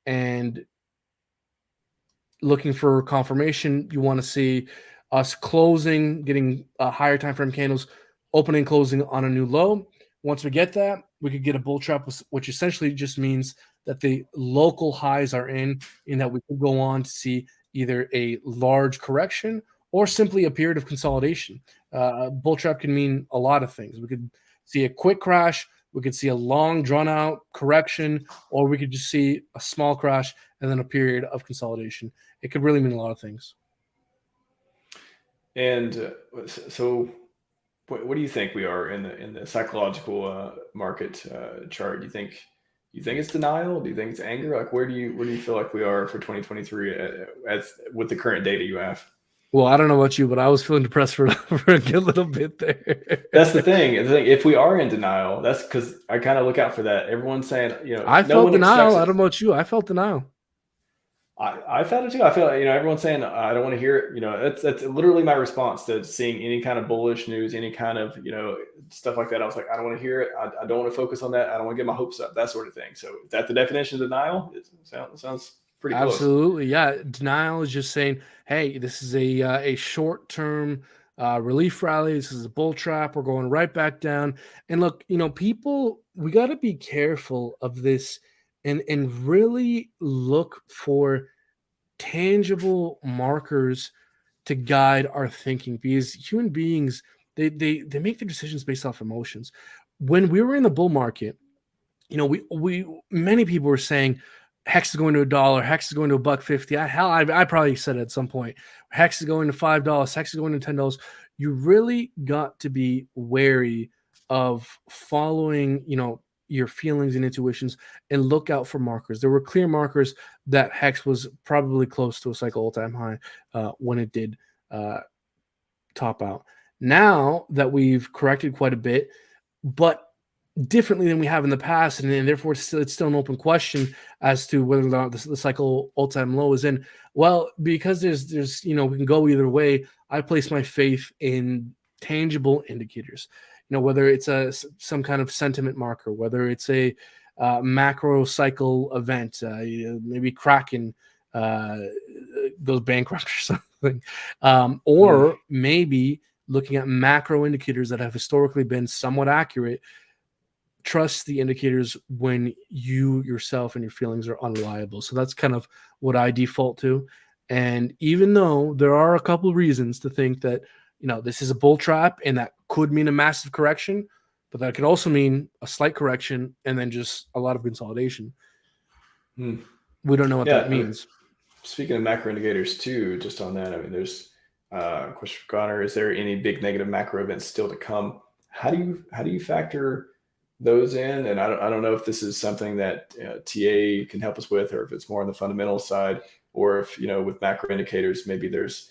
and looking for confirmation. You want to see us closing, getting higher time frame candles, opening, closing on a new low. Once we get that, we could get a bull trap, which essentially just means that the local highs are in that we could go on to see either a large correction or simply a period of consolidation. Bull trap can mean a lot of things. We could see a quick crash, we could see a long, drawn-out correction, or we could just see a small crash and then a period of consolidation. It could really mean a lot of things. And so, what do you think we are in the psychological market chart? Do you think it's denial? Do you think it's anger? Like, where do you feel like we are for 2023 as with the current data you have? Well, I don't know about you, but I was feeling depressed for a good little bit there. That's the thing. If we are in denial, that's because I kind of look out for that. Everyone's saying, I no felt one denial. expects it. I don't know about you. I felt denial. I felt it too. I feel like, everyone's saying, I don't want to hear it. That's literally my response to seeing any kind of bullish news, any kind of, stuff like that. I was like, I don't want to hear it. I don't want to focus on that. I don't want to get my hopes up, that sort of thing. So is that the definition of denial? It sounds pretty close. Absolutely. Yeah. Denial is just saying, hey, this is a short-term relief rally. This is a bull trap. We're going right back down. And look, people, we got to be careful of this and really look for tangible markers to guide our thinking, because human beings, they make their decisions based off emotions. When we were in the bull market, we many people were saying HEX is going to $1, HEX is going to $1.50. I probably said it at some point. HEX is going to $5, HEX is going to $10. You really got to be wary of following, your feelings and intuitions, and look out for markers. There were clear markers that HEX was probably close to a cycle all-time high when it did top out. Now that we've corrected quite a bit, but differently than we have in the past, and therefore it's still an open question as to whether or not the cycle all-time low is in. Well, because there's we can go either way. I place my faith in tangible indicators. Whether it's some kind of sentiment marker, whether it's a macro cycle event, maybe Kraken goes bankrupt or something, or maybe looking at macro indicators that have historically been somewhat accurate. Trust the indicators when you yourself and your feelings are unreliable. So that's kind of what I default to. And even though there are a couple of reasons to think that this is a bull trap, and that could mean a massive correction, but that could also mean a slight correction and then just a lot of consolidation. We don't know what that means. Speaking of macro indicators too, just on that, there's a question for Connor. Is there any big negative macro events still to come? How do you factor those in? And I don't know if this is something that TA can help us with, or if it's more on the fundamental side, or if, with macro indicators, maybe there's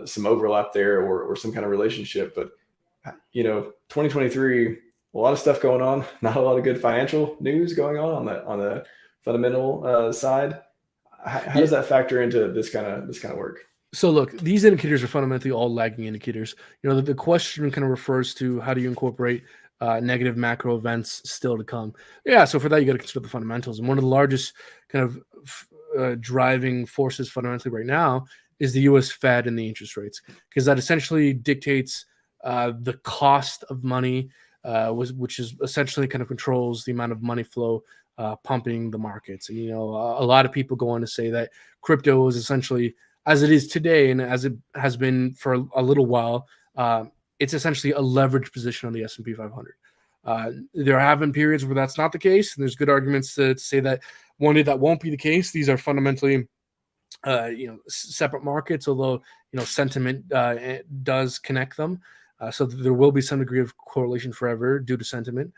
some overlap there, or some kind of relationship. But 2023, a lot of stuff going on, not a lot of good financial news going on the fundamental side. How does that factor into this kind of work? So look, these indicators are fundamentally all lagging indicators. The question kind of refers to how do you incorporate negative macro events still to come. Yeah, so for that, you got to consider the fundamentals. And one of the largest kind of driving forces fundamentally right now is the U.S. Fed and the interest rates, because that essentially dictates the cost of money, which is essentially kind of controls the amount of money flow pumping the markets. And, a lot of people go on to say that crypto is essentially, as it is today and as it has been for a little while, it's essentially a leveraged position on the S&P 500. There have been periods where that's not the case, and there's good arguments to say that one day that won't be the case. These are fundamentally separate markets, although sentiment does connect them, so there will be some degree of correlation forever due to sentiment.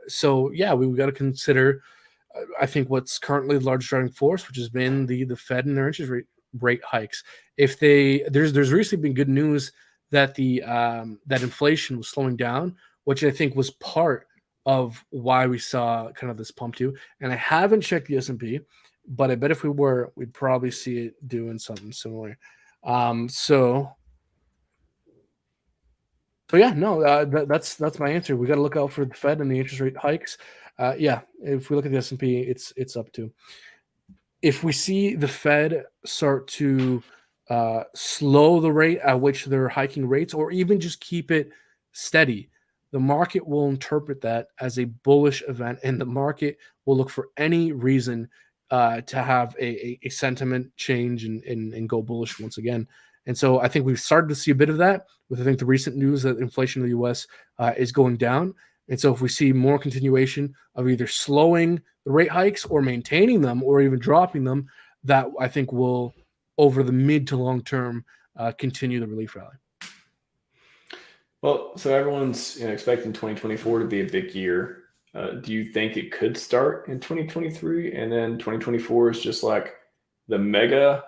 So yeah, we got to consider I think what's currently the largest driving force, which has been the Fed and their interest rate hikes. If there's recently been good news that that inflation was slowing down, which I think was part of why we saw kind of this pump too. And I haven't checked the S&P, but I bet if we were, we'd probably see it doing something similar. So yeah, no, that's my answer. We got to look out for the Fed and the interest rate hikes. Yeah, if we look at the S&P, it's up to. If we see the Fed start to slow the rate at which they're hiking rates, or even just keep it steady, the market will interpret that as a bullish event, and the market will look for any reason to have a sentiment change and go bullish once again. And so I think we've started to see a bit of that with, I think, the recent news that inflation in the U.S. Is going down. And so if we see more continuation of either slowing the rate hikes or maintaining them or even dropping them, that I think will, over the mid to long term, continue the relief rally. Well, so everyone's expecting 2024 to be a big year. Do you think it could start in 2023 and then 2024 is just like the mega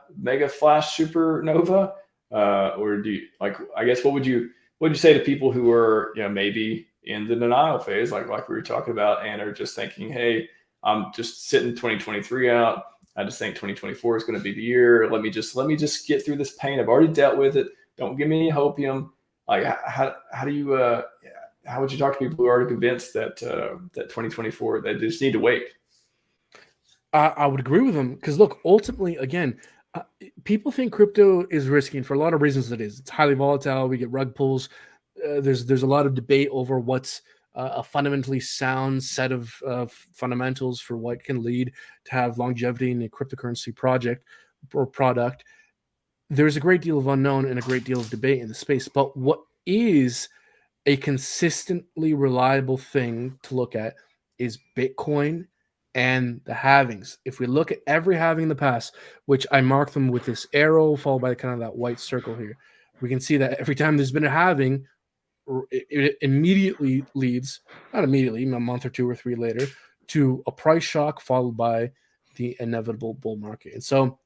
flash supernova? Or do you, like, I guess, what would you say to people who are, maybe in the denial phase, like we were talking about, and are just thinking, hey, I'm just sitting 2023 out. I just think 2024 is going to be the year. Let me just get through this pain. I've already dealt with it. Don't give me any hopium. Like, how do you, how would you talk to people who are already convinced that that 2024, they just need to wait? I would agree with them because, look, ultimately, again, people think crypto is risky, and for a lot of reasons it is. It's highly volatile. We get rug pulls. There's a lot of debate over what's a fundamentally sound set of fundamentals for what can lead to have longevity in a cryptocurrency project or product. There's a great deal of unknown and a great deal of debate in the space. But what is a consistently reliable thing to look at is Bitcoin and the halvings. If we look at every halving in the past, which I mark them with this arrow followed by kind of that white circle here, we can see that every time there's been a halving, it immediately leads, not immediately, a month or two or three later, to a price shock followed by the inevitable bull market. And so,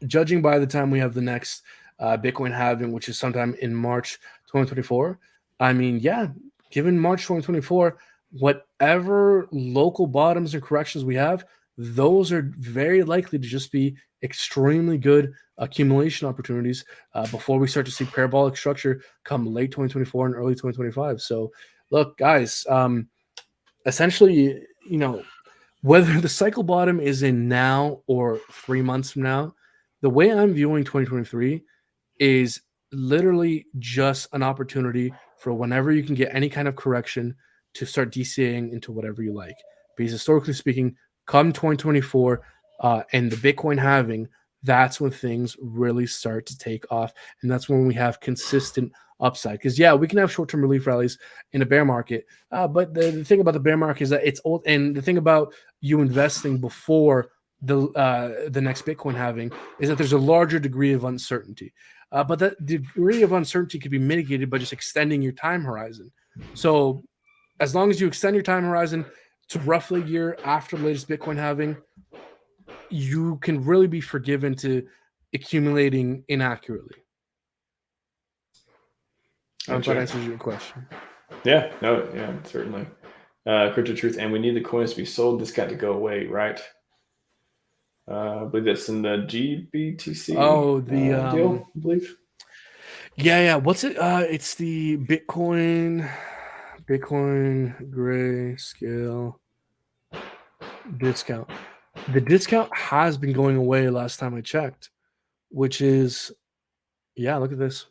judging by the time we have the next Bitcoin halving, which is sometime in March 2024, I mean, yeah, given March 2024, whatever local bottoms and corrections we have, those are very likely to just be extremely good accumulation opportunities before we start to see parabolic structure come late 2024 and early 2025. So, look, guys, essentially, whether the cycle bottom is in now or 3 months from now, the way I'm viewing 2023 is literally just an opportunity for whenever you can get any kind of correction to start DCAing into whatever you like. Because historically speaking, come 2024 and the Bitcoin halving, that's when things really start to take off. And that's when we have consistent upside. Because, yeah, we can have short-term relief rallies in a bear market. But the thing about the bear market is that it's old. And the thing about you investing before the next Bitcoin halving is that there's a larger degree of uncertainty. But that degree of uncertainty can be mitigated by just extending your time horizon. So as long as you extend your time horizon to roughly a year after the latest Bitcoin halving, you can really be forgiven to accumulating inaccurately. I hope that answers your question. Yeah, no, yeah, certainly. Crypto Truth, and we need the coins to be sold. This got to go away, right? I believe that's in the GBTC deal, I believe. Yeah. What's it? It's the Bitcoin grayscale discount. The discount has been going away last time I checked, which is, yeah, look at this.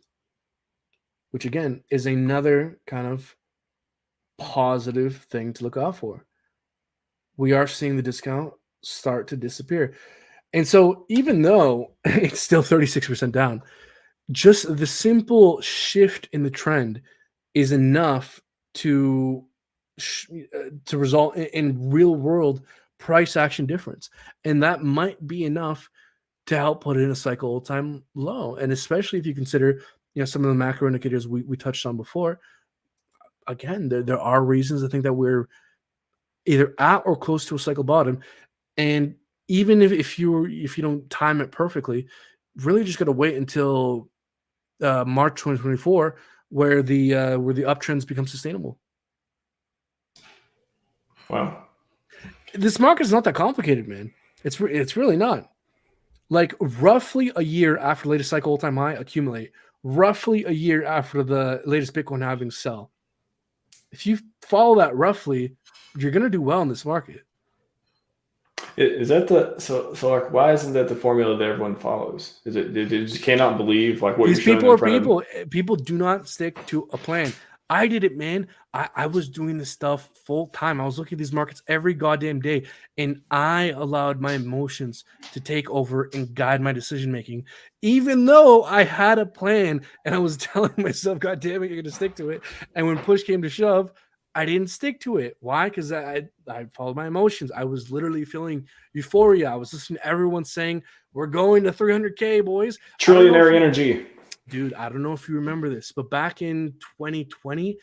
Which again is another kind of positive thing to look out for. We are seeing the discount start to disappear. And so even though it's still 36% down, just the simple shift in the trend is enough to result in real world price action difference. And that might be enough to help put in a cycle all-time low. And especially if you consider, some of the macro indicators we touched on before, again, there are reasons to think that we're either at or close to a cycle bottom. And even if you don't time it perfectly, really just got to wait until March 2024, where the uptrends become sustainable. Wow, this market is not that complicated, man. It's really not. Like roughly a year after the latest cycle all-time high, accumulate. Roughly a year after the latest Bitcoin halving, sell. If you follow that roughly, you're gonna do well in this market. Is that so like, why isn't that the formula that everyone follows? Is it they just cannot believe like what These you're people showing are people do not stick to a plan. I did it, man. I was doing this stuff full time. I was looking at these markets every goddamn day, and I allowed my emotions to take over and guide my decision making, even though I had a plan and I was telling myself, "God damn it, you're going to stick to it." And when push came to shove, I didn't stick to it. Why? Because I followed my emotions. I was literally feeling euphoria. I was listening to everyone saying, "We're going to 300K, boys." I don't know if Trillionary energy. Dude, I don't know if you remember this, but back in 2020,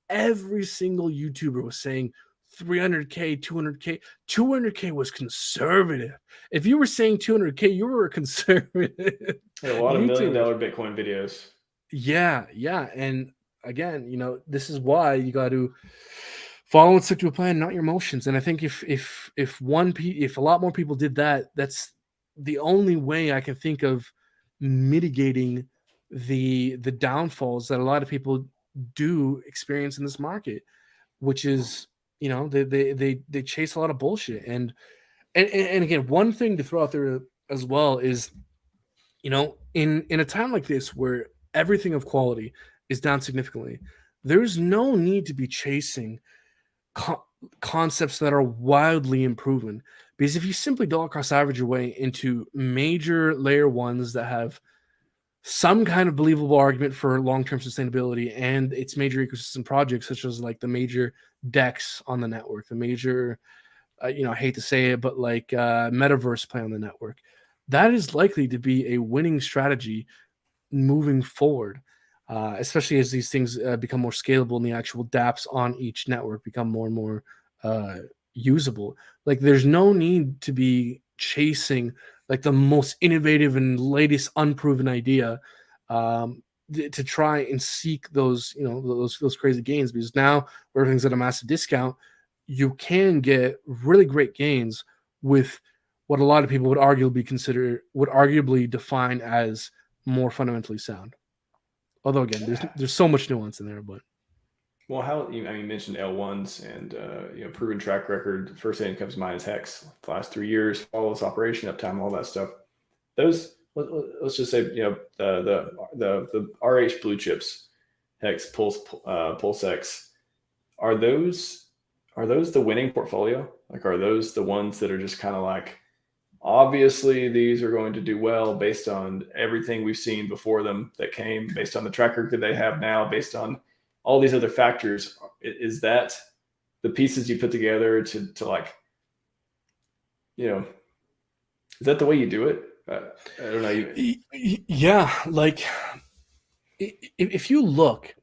every single YouTuber was saying 300K, 200K. 200K was conservative. If you were saying 200K, you were a conservative. A lot of $1 million YouTuber. Bitcoin videos. Yeah. And again, this is why you got to follow and stick to a plan, not your emotions. And I think if a lot more people did that, that's the only way I can think of mitigating the downfalls that a lot of people do experience in this market, which is they chase a lot of bullshit. And again, one thing to throw out there as well is, in a time like this where everything of quality is down significantly, there's no need to be chasing concepts that are wildly improving, because if you simply dollar cost average your way into major layer ones that have some kind of believable argument for long-term sustainability and its major ecosystem projects, such as like the major DEX on the network, the major, I hate to say it, but like metaverse play on the network, that is likely to be a winning strategy moving forward, especially as these things become more scalable and the actual dApps on each network become more and more usable. Like, there's no need to be chasing like the most innovative and latest unproven idea to try and seek those those crazy gains, because now where everything's at a massive discount, you can get really great gains with what a lot of people would arguably define as more fundamentally sound. Although again, there's so much nuance in there, but Well, you mentioned L1s and proven track record. First thing that comes to mind is HEX. The last 3 years, flawless operation, uptime, all that stuff. Those, let's just say, the RH blue chips, HEX, PulseX, are those the winning portfolio? Like, are those the ones that are just kind of like, obviously these are going to do well based on everything we've seen before them that came, based on the track record they have now, based on all these other factors? Is that the pieces you put together to like, is that the way you do it? I don't know. Yeah, like if you look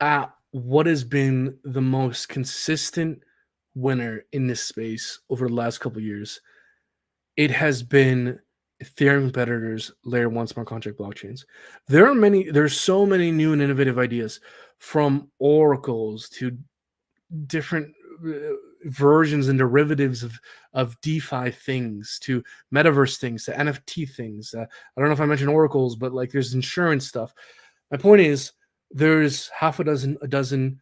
at what has been the most consistent winner in this space over the last couple of years, it has been Ethereum competitors, layer one smart contract blockchains. There's so many new and innovative ideas, from oracles to different versions and derivatives of DeFi things, to metaverse things, to NFT things. I don't know if I mentioned oracles, but like there's insurance stuff. My point is, there's a dozen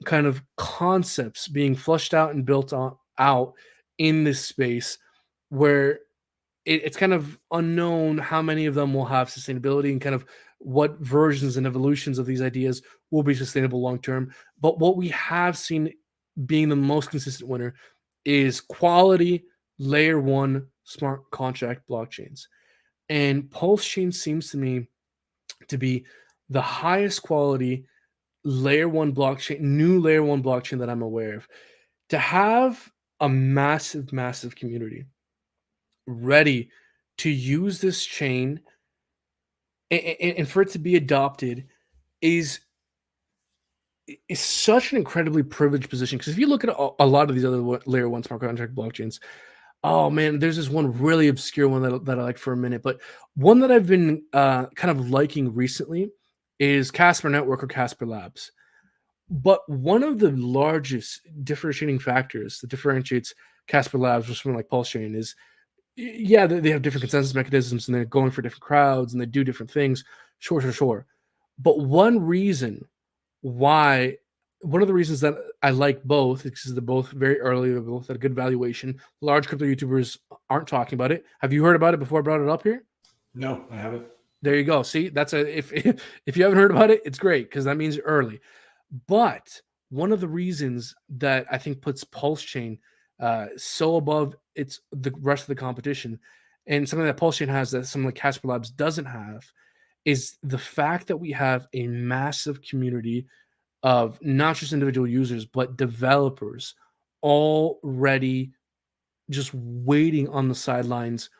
kind of concepts being flushed out and built out in this space, where it's kind of unknown how many of them will have sustainability and kind of what versions and evolutions of these ideas will be sustainable long term. But what we have seen being the most consistent winner is quality layer one smart contract blockchains. And PulseChain seems to me to be the highest quality layer one blockchain, new layer one blockchain that I'm aware of, to have a massive community ready to use this chain and for it to be adopted is such an incredibly privileged position. Because if you look at a lot of these other layer one smart contract blockchains, oh man, there's this one really obscure one that I like for a minute, but one that I've been kind of liking recently is Casper Network or Casper Labs. But one of the largest differentiating factors that differentiates Casper Labs from something like PulseChain is, yeah, they have different consensus mechanisms and they're going for different crowds and they do different things. Sure. But one of the reasons that I like both is because they're both very early, they're both at a good valuation. Large crypto YouTubers aren't talking about it. Have you heard about it before I brought it up here? No, I haven't. There you go. See, if you haven't heard about it, it's great, because that means you're early. But one of the reasons that I think puts PulseChain so above the rest of the competition, and something that PulseChain has that some of the Casper Labs doesn't have, is the fact that we have a massive community of not just individual users, but developers already just waiting on the sidelines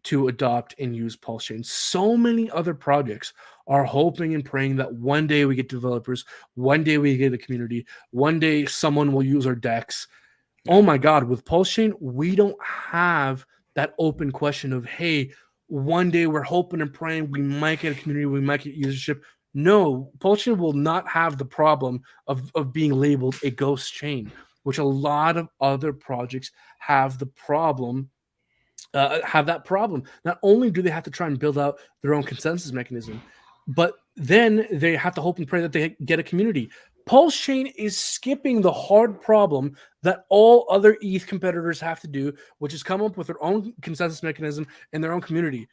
to adopt and use PulseChain. So many other projects are hoping and praying that one day we get developers, one day we get a community, one day someone will use our DEX. Oh my God, with PulseChain, we don't have that open question of, hey, one day we're hoping and praying we might get a community, we might get usership. No, PulseChain will not have the problem of being labeled a ghost chain, which a lot of other projects have the problem have that problem. Not only do they have to try and build out their own consensus mechanism, but then they have to hope and pray that they get a community. PulseChain is skipping the hard problem that all other ETH competitors have to do, which is come up with their own consensus mechanism and their own community.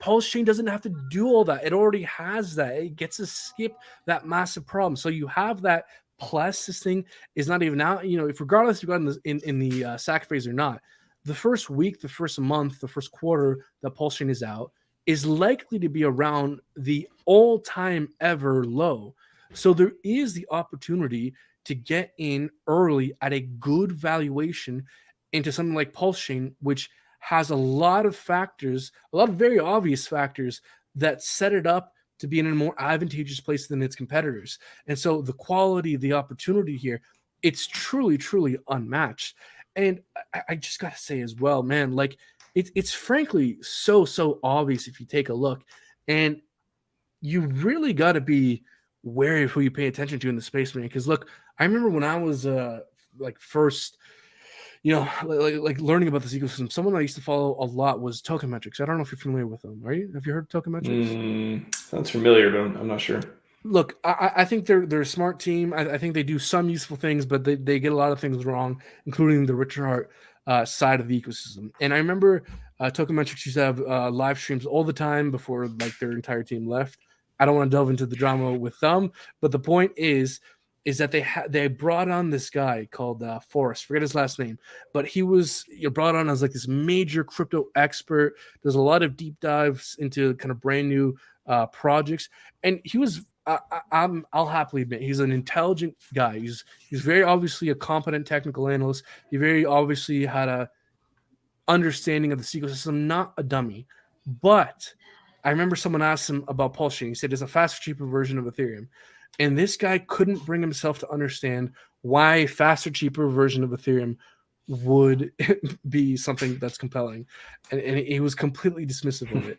PulseChain doesn't have to do all that. It already has that. It gets to skip that massive problem. So you have that. Plus, this thing is not even out. If regardless if you got in the sack phase or not, the first week, the first month, the first quarter that PulseChain is out is likely to be around the all-time ever low. So there is the opportunity to get in early at a good valuation into something like PulseChain, which has a lot of factors, a lot of very obvious factors that set it up to be in a more advantageous place than its competitors. And so the quality, the opportunity here, it's truly, truly unmatched. And I just got to say as well, man, like it's frankly so obvious if you take a look, and you really got to be wary of who you pay attention to in the space, man. Because look, I remember when I was first, like learning about this ecosystem, someone I used to follow a lot was Tokenmetrics. I don't know if you're familiar with them. Are you? Have you heard of Tokenmetrics? Sounds familiar, but I'm not sure. Look, I think they're a smart team. I think they do some useful things, but they get a lot of things wrong, including the Richard Heart side of the ecosystem. And I remember Tokenmetrics used to have live streams all the time before like their entire team left. I don't want to delve into the drama with them, but the point is that they brought on this guy called Forrest. Forget his last name, but he was brought on as like this major crypto expert. There's a lot of deep dives into kind of brand new projects, and he was. I'll happily admit he's an intelligent guy. He's very obviously a competent technical analyst. He very obviously had a understanding of the ecosystem, not a dummy. But I remember someone asked him about PulseChain. He said it's a faster, cheaper version of Ethereum. And this guy couldn't bring himself to understand why a faster, cheaper version of Ethereum would be something that's compelling. And he was completely dismissive of it.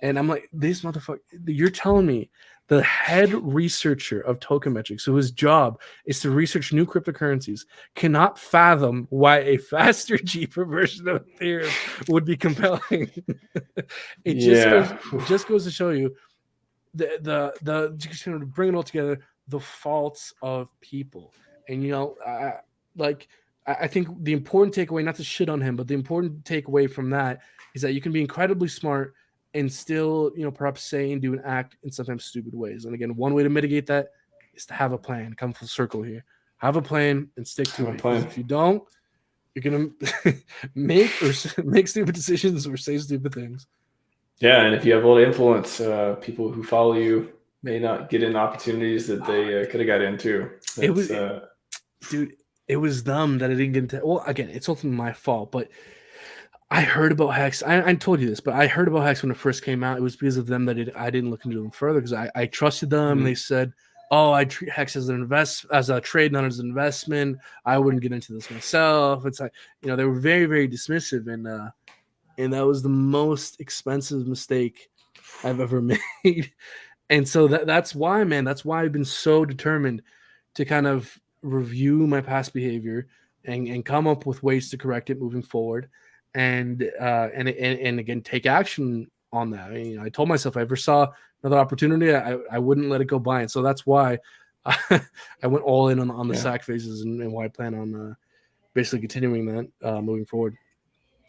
And I'm like, this motherfucker, you're telling me the head researcher of Tokenmetrics, so his job is to research new cryptocurrencies, cannot fathom why a faster, cheaper version of Ethereum would be compelling. Just goes to show you the just to bring it all together, the faults of people. And I think the important takeaway, not to shit on him, but the important takeaway from that is that you can be incredibly smart and still, perhaps say and do and act in sometimes stupid ways. And again, one way to mitigate that is to have a plan. Come full circle here. Have a plan and stick to it. If you don't, you're gonna make stupid decisions or say stupid things. Yeah, and if you have a lot of influence, people who follow you may not get in opportunities that they could have got into. Dude, it was them that I didn't get into. Well, again, it's ultimately my fault, but I heard about HEX. I told you this, but I heard about HEX when it first came out. It was because of them that I didn't look into them further because I trusted them. Mm-hmm. They said, "Oh, I treat HEX as a trade, not as an investment. I wouldn't get into this myself." It's like they were very, very dismissive, and that was the most expensive mistake I've ever made. And so that's why, man. That's why I've been so determined to kind of review my past behavior and come up with ways to correct it moving forward. And again, take action on that. I told myself if I ever saw another opportunity, I wouldn't let it go by. And so that's why I went all in on the sack phases and why I plan on basically continuing that moving forward.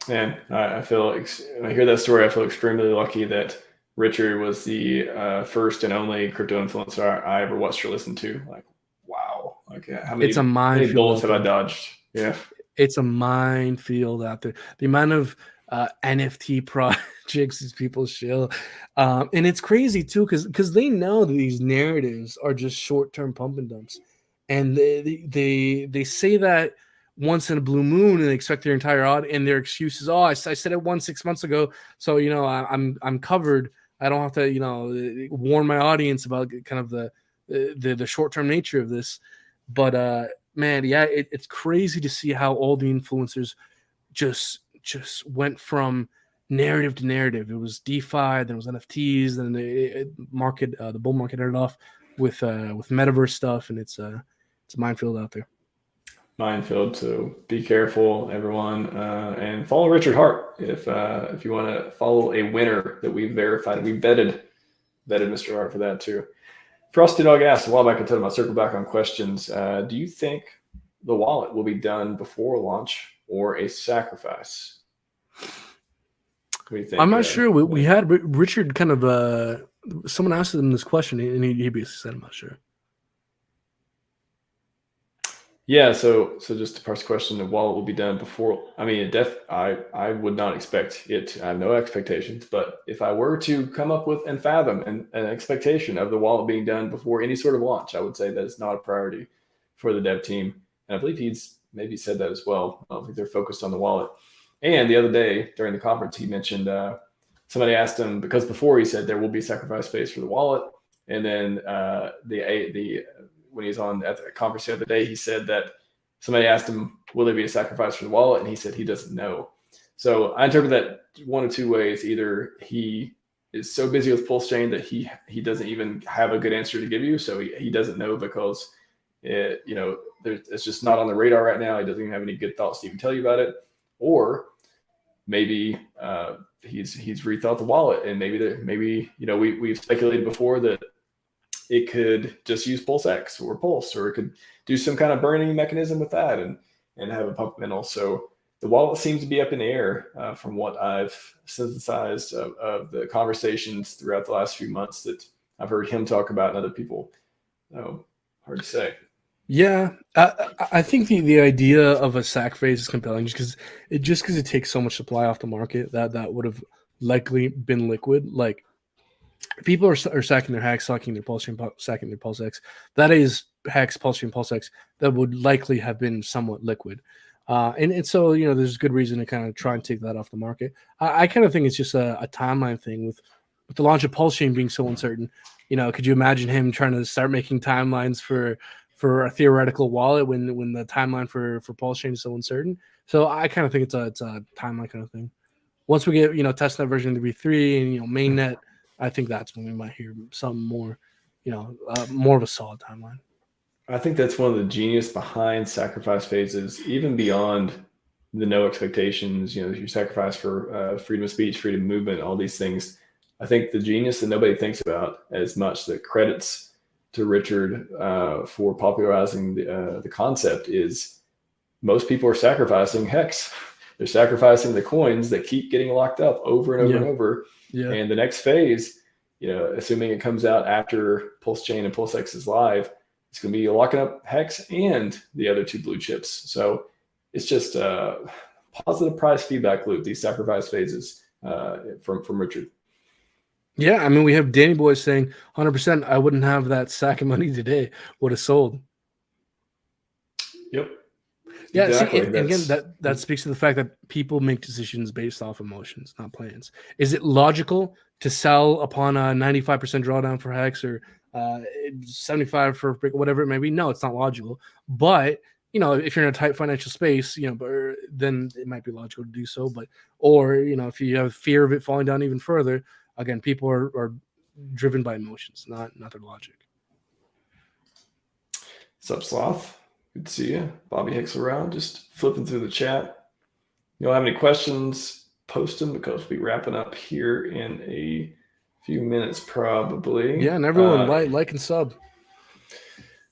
Man, I feel when I hear that story, I feel extremely lucky that Richard was the first and only crypto influencer I ever watched or listened to. Like, Like how many, It's a how many minefield bullets out have I there. dodged? Yeah. It's a minefield out there. The amount of NFT projects these people show, and it's crazy too, because they know that these narratives are just short-term pump and dumps, and they say that once in a blue moon and they expect their entire audience, and their excuse is, oh, I said it 6 months ago, so I'm covered. I don't have to warn my audience about kind of the short-term nature of this, but man, yeah, it's crazy to see how all the influencers just went from narrative to narrative. It was DeFi, then it was NFTs, then the bull market ended off with metaverse stuff, and it's a minefield out there. Minefield. So be careful, everyone, and follow Richard Hart if you want to follow a winner that we've verified. We vetted Mr. Hart for that too. Frosty Dog asked a while back, I told him I'll circle back on questions. Do you think the wallet will be done before launch or a sacrifice? What do you think? I'm not sure. We had Richard kind of someone asked him this question, and he basically said, I'm not sure. Yeah, so just to parse the question, the wallet will be done before. I mean, I would not expect it. I have no expectations, but if I were to come up with and fathom an expectation of the wallet being done before any sort of launch, I would say that it's not a priority for the dev team. And I believe he's maybe said that as well. I don't think they're focused on the wallet. And the other day during the conference, he mentioned somebody asked him, because before he said there will be sacrifice phase for the wallet, and then when he was on at the conference the other day, he said that somebody asked him, will there be a sacrifice for the wallet? And he said he doesn't know. So I interpret that one of two ways. Either he is so busy with PulseChain that he doesn't even have a good answer to give you. So he doesn't know because it's just not on the radar right now. He doesn't even have any good thoughts to even tell you about it. Or maybe he's rethought the wallet, and maybe we've speculated before that it could just use PulseX or Pulse, or it could do some kind of burning mechanism with that and have a pump middle. So the wallet seems to be up in the air from what I've synthesized of the conversations throughout the last few months that I've heard him talk about and other people. So hard to say. Yeah, I think the idea of a sac phase is compelling just because it takes so much supply off the market that would have likely been liquid. Like, people are sacking their HEX, sacking their PulseChain, sacking their PulseX. That is HEX, PulseChain, PulseX that would likely have been somewhat liquid. And so, there's good reason to kind of try and take that off the market. I kind of think it's just a timeline thing with the launch of PulseChain being so uncertain. Could you imagine him trying to start making timelines for a theoretical wallet when the timeline for PulseChain is so uncertain? So I kind of think it's a timeline kind of thing. Once we get testnet version v3 and mainnet, I think that's when we might hear something more, more of a solid timeline. I think that's one of the genius behind sacrifice phases, even beyond the no expectations, your sacrifice for freedom of speech, freedom of movement, all these things. I think the genius that nobody thinks about as much, that credits to Richard for popularizing the concept, is most people are sacrificing HEX. They're sacrificing the coins that keep getting locked up over and over and over. Yeah. And the next phase, assuming it comes out after PulseChain and PulseX is live, it's going to be locking up HEX and the other two blue chips. So it's just a positive price feedback loop, these sacrifice phases from Richard. Yeah, I mean, we have Danny Boy saying 100%, I wouldn't have that sack of money today, would have sold. Yep. Yeah, exactly. See, and again, that speaks to the fact that people make decisions based off emotions, not plans. Is it logical to sell upon a 95% drawdown for HEX or 75 for whatever it may be? No, it's not logical. But if you're in a tight financial space, then it might be logical to do so. Or if you have fear of it falling down even further, again, people are driven by emotions, not their logic. What's up, Sloth? Good to see you. Bobby Hicks around, just flipping through the chat. You don't have any questions, post them, because we'll be wrapping up here in a few minutes probably. Yeah, and everyone like and sub.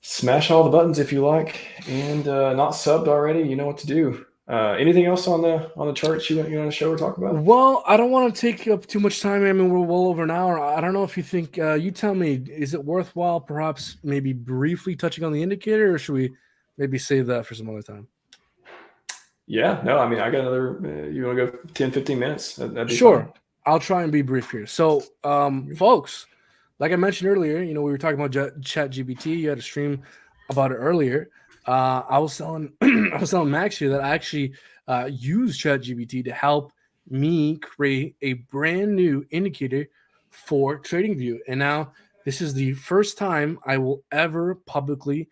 Smash all the buttons if you like, and not subbed already, you know what to do. Anything else on the charts you want to show or talk about? Well, I don't want to take up too much time. I mean, we're well over an hour. I don't know if you think, you tell me, is it worthwhile perhaps maybe briefly touching on the indicator, or should we maybe save that for some other time? Yeah, no, I mean, I got another, you want to go 10, 15 minutes? That'd be Sure. fine. I'll try and be brief here. So, folks, like I mentioned earlier, we were talking about Chat GPT. You had a stream about it earlier. I was telling I was telling Max here that I actually use Chat GPT to help me create a brand new indicator for TradingView. And now this is the first time I will ever publicly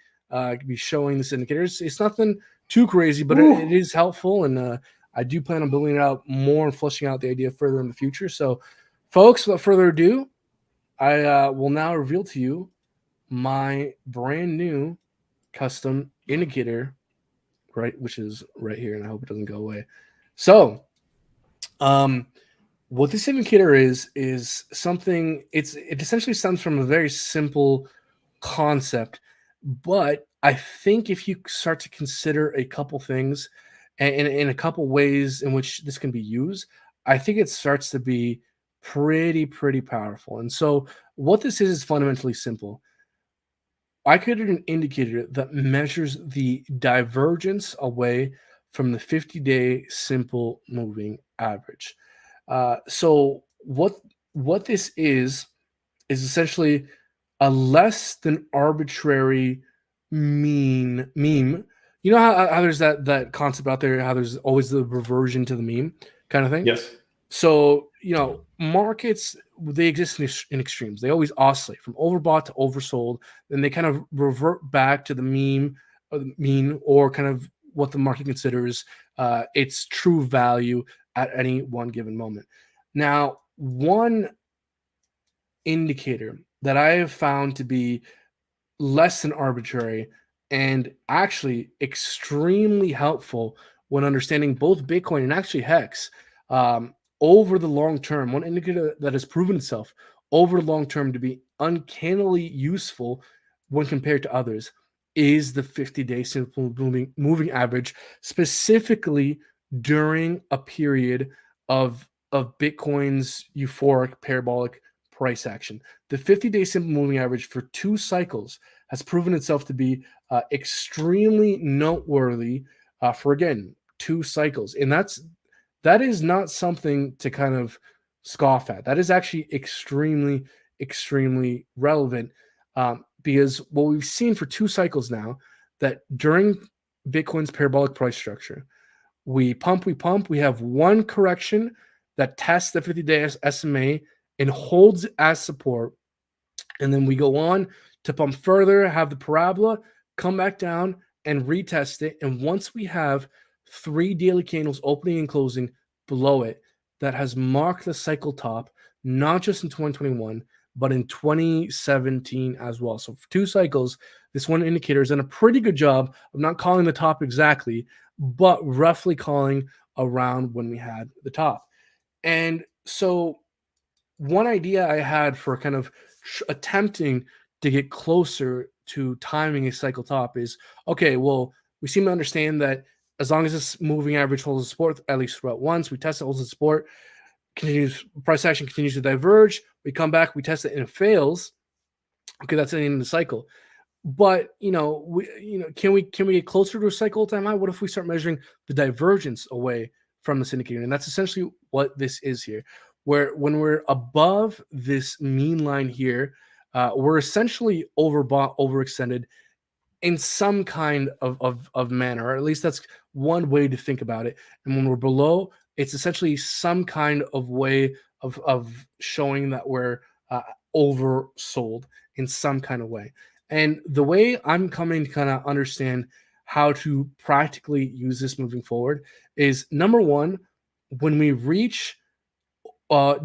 be showing this indicator. It's nothing too crazy, but it is helpful, and I do plan on building it out more and fleshing out the idea further in the future. So, folks, without further ado, I will now reveal to you my brand new custom indicator, right, which is right here, and I hope it doesn't go away. So, what this indicator is something. It essentially stems from a very simple concept, but I think if you start to consider a couple things and in a couple ways in which this can be used, I think it starts to be pretty powerful. And so what this is fundamentally simple. I created an indicator that measures the divergence away from the 50-day simple moving average. So what this is essentially a less than arbitrary meme. You know how there's that concept out there, how there's always the reversion to the meme kind of thing. Yes. So, markets, they exist in extremes. They always oscillate from overbought to oversold, then they kind of revert back to the meme or the mean, or kind of what the market considers its true value at any one given moment. Now, one indicator that I have found to be less than arbitrary and actually extremely helpful when understanding both Bitcoin and actually HEX over the long term. One indicator that has proven itself over the long term to be uncannily useful when compared to others is the 50-day simple moving average, specifically during a period of Bitcoin's euphoric parabolic price action. The 50-day simple moving average for 2 cycles has proven itself to be extremely noteworthy for, again, 2 cycles. And that is not something to kind of scoff at. That is actually extremely relevant, because what we've seen for 2 cycles now, that during Bitcoin's parabolic price structure, we pump, we have one correction that tests the 50-day SMA and holds as support. And then we go on to pump further, have the parabola, come back down and retest it. And once we have 3 daily candles opening and closing below it, that has marked the cycle top, not just in 2021, but in 2017 as well. So for 2 cycles, this one indicator has done a pretty good job of not calling the top exactly, but roughly calling around when we had the top. And so one idea I had for kind of attempting to get closer to timing a cycle top is, okay, well, we seem to understand that as long as this moving average holds the support, at least throughout once, we test it, holds the support, continues, price action continues to diverge, we come back, we test it, and it fails. Okay, that's the end of the cycle. But can we get closer to a cycle time high? What if we start measuring the divergence away from this indicator? And that's essentially what this is here. Where when we're above this mean line here, we're essentially overbought, overextended in some kind of manner, or at least that's one way to think about it. And when we're below, it's essentially some kind of way of showing that we're oversold in some kind of way. And the way I'm coming to kind of understand how to practically use this moving forward is, number one, when we reach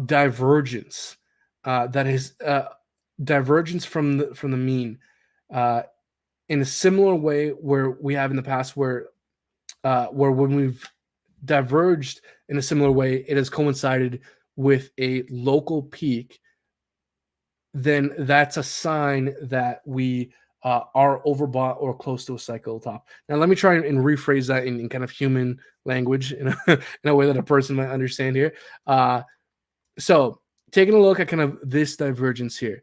divergence, that is divergence from the mean, in a similar way where we have in the past, where when we've diverged in a similar way, it has coincided with a local peak, then that's a sign that we are overbought or close to a cycle top. Now, let me try and rephrase that in kind of human language in a way that a person might understand here. So taking a look at kind of this divergence here,